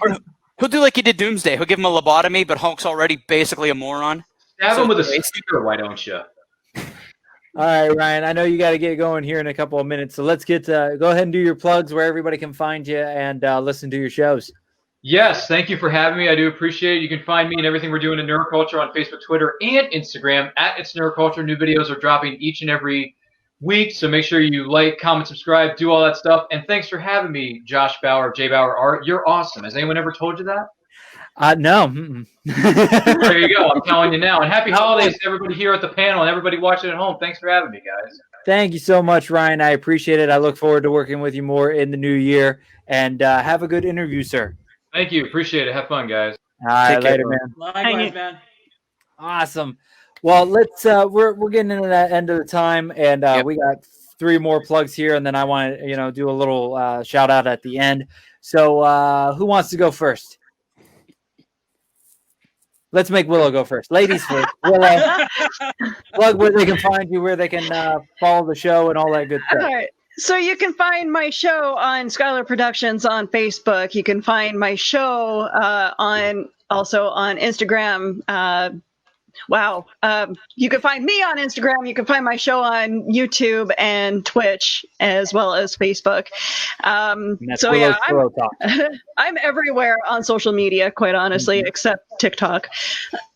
Or he'll do like he did Doomsday. He'll give him a lobotomy, but Hulk's already basically a moron. Stab him with a spear, why don't you? All right, Ryan, I know you got to get going here in a couple of minutes, so let's get go ahead and do your plugs where everybody can find you and listen to your shows. Yes, thank you for having me. I do appreciate it. You can find me and everything we're doing in Neuroculture on Facebook, Twitter, and Instagram at It's Neuroculture. New videos are dropping each and every week, so make sure you like, comment, subscribe, do all that stuff. And thanks for having me, Josh Bauer of JBauerart. You're awesome. Has anyone ever told you that? No. There you go. I'm telling you now. And happy holidays to everybody here at the panel and everybody watching at home. Thanks for having me, guys. Thank you so much, Ryan. I appreciate it. I look forward to working with you more in the new year. And have a good interview, sir. Thank you. Appreciate it. Have fun, guys. All right, later, man. Likewise, man. Awesome. Well, let's we're getting into that end of the time, and we got 3 more plugs here, and then I want to do a little shout out at the end. So who wants to go first? Let's make Willow go first. Ladies first. Willow, plug where they can find you, where they can follow the show, and all that good stuff. All right. So you can find my show on Skylar Productions on Facebook. You can find my show also on Instagram. You can find me on Instagram. You can find my show on YouTube and Twitch as well as Facebook. So yeah, I'm everywhere on social media, quite honestly, except TikTok.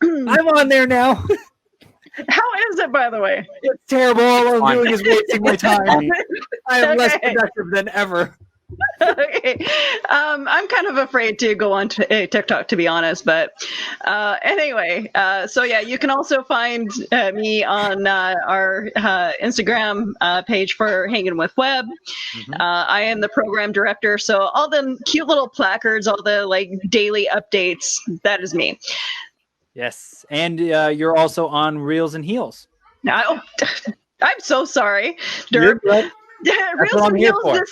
I'm on there now. How is it, by the way? It's terrible. All I'm Fun. doing is wasting my time. I am less Okay. productive than ever. Okay. I'm kind of afraid to go on to TikTok, to be honest. But anyway, so yeah, you can also find me on our Instagram page for Hangin with Web. I am the program director, so all the cute little placards, all the like daily updates, that is me. Yes, and you're also on Reels and Heels. Now, I'm so sorry, You're Dirk. good. Reels what I'm and here Heels for.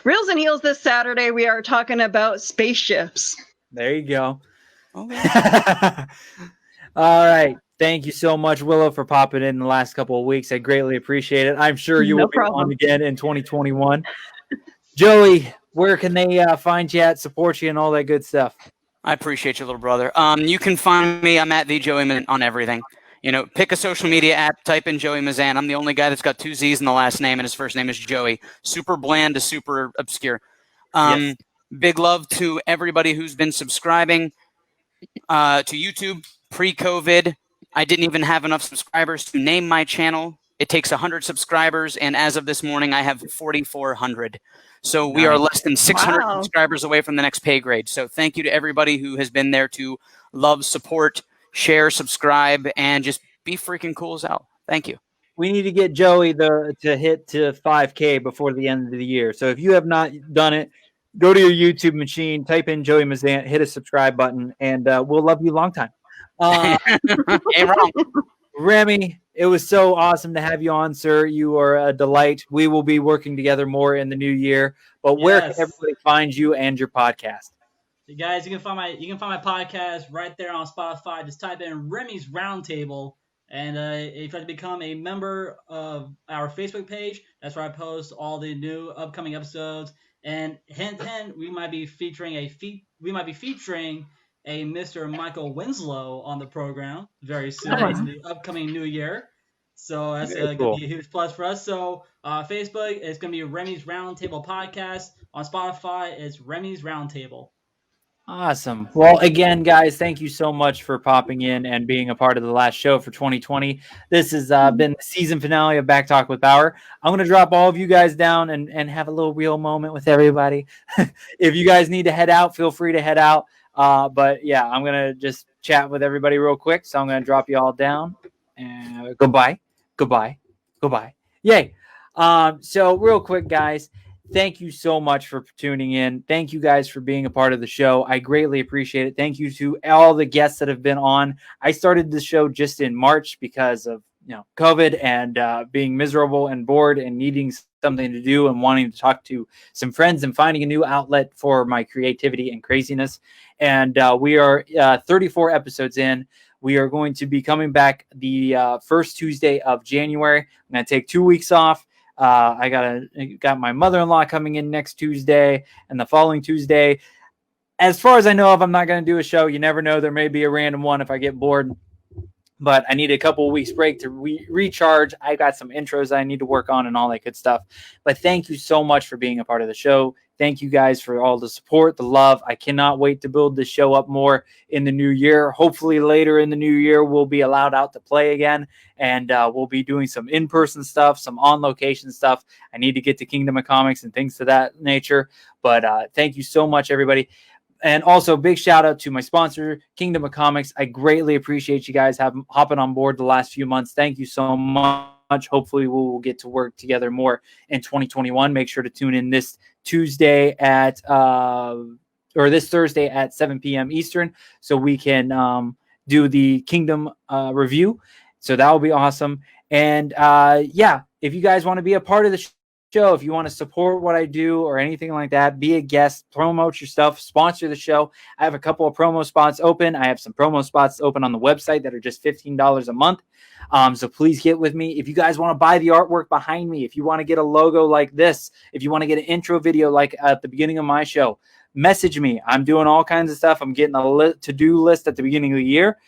Reels and Heels this Saturday. We are talking about spaceships. There you go. Okay. All right. Thank you so much, Willow, for popping in the last couple of weeks. I greatly appreciate it. I'm sure you No will be problem. on again in 2021. Joey, where can they find you at, support you, and all that good stuff? I appreciate you, little brother. You can find me. I'm at the Joey Mazzant on everything. You know, pick a social media app, type in Joey Mazzant. I'm the only guy that's got 2 Z's in the last name, and his first name is Joey. Super bland to super obscure. Yes. Big love to everybody who's been subscribing to YouTube pre-COVID. I didn't even have enough subscribers to name my channel. It takes 100 subscribers, and as of this morning, I have 4,400. So we are less than 600 Wow. subscribers away from the next pay grade. So thank you to everybody who has been there to love, support, share, subscribe, and just be freaking cool as hell. Thank you. We need to get Joey to hit to 5K before the end of the year. So if you have not done it, go to your YouTube machine, type in Joey Mazzant, hit a subscribe button, and we'll love you long time. Ain't wrong. Remy, it was so awesome to have you on, sir. You are a delight. We will be working together more in the new year. But where can Yes. everybody find you and your podcast? You guys, you can find my podcast right there on Spotify. Just type in Remy's Roundtable, and if you like to become a member of our Facebook page, that's where I post all the new upcoming episodes. And hint, we might be featuring a Mr. Michael Winslow on the program very soon in the upcoming new year. So that's Very going cool. to be a huge plus for us. So Facebook, it's going to be Remy's Roundtable Podcast. On Spotify, it's Remy's Roundtable. Awesome. Well, again, guys, thank you so much for popping in and being a part of the last show for 2020. This has been the season finale of Back Talk with Bauer. I'm going to drop all of you guys down and have a little real moment with everybody. If you guys need to head out, feel free to head out. But yeah, I'm going to just chat with everybody real quick. So I'm going to drop you all down. And goodbye. Yay. So real quick, guys, thank you so much for tuning in. Thank you guys for being a part of the show. I greatly appreciate it. Thank you to all the guests that have been on. I started the show just in March because of COVID and being miserable and bored and needing something to do and wanting to talk to some friends and finding a new outlet for my creativity and craziness. And we are 34 episodes in. We are going to be coming back the first Tuesday of January. I'm going to take 2 weeks off. I got my mother-in-law coming in next Tuesday and the following Tuesday. As far as I know of, I'm not going to do a show. You never know. There may be a random one if I get bored. But I need a couple of weeks break to recharge. I got some intros I need to work on and all that good stuff. But thank you so much for being a part of the show. Thank you guys for all the support, the love. I cannot wait to build this show up more in the new year. Hopefully later in the new year, we'll be allowed out to play again. And we'll be doing some in-person stuff, some on-location stuff. I need to get to Kingdom of Comics and things of that nature. But thank you so much, everybody. And also, big shout out to my sponsor, Kingdom of Comics. I greatly appreciate you guys hopping on board the last few months. Thank you so much. Hopefully, we will get to work together more in 2021. Make sure to tune in this Tuesday this Thursday at 7 p.m. Eastern, so we can do the Kingdom review. So that will be awesome. And yeah, if you guys want to be a part of the show, if you want to support what I do or anything like that, be a guest, promote your stuff, sponsor the show. I have a couple of promo spots open. I have some promo spots open on the website that are just $15 a month. So please get with me. If you guys want to buy the artwork behind me, if you want to get a logo like this, if you want to get an intro video like at the beginning of my show, message me. I'm doing all kinds of stuff. I'm getting a to-do list at the beginning of the year.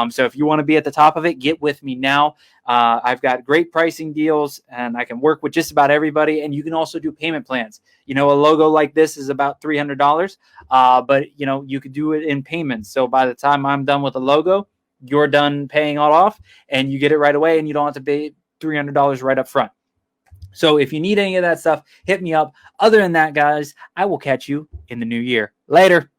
So if you want to be at the top of it, get with me now. I've got great pricing deals and I can work with just about everybody. And you can also do payment plans. A logo like this is about $300, but you could do it in payments. So by the time I'm done with the logo, you're done paying all off and you get it right away and you don't have to pay $300 right up front. So if you need any of that stuff, hit me up. Other than that, guys, I will catch you in the new year. Later.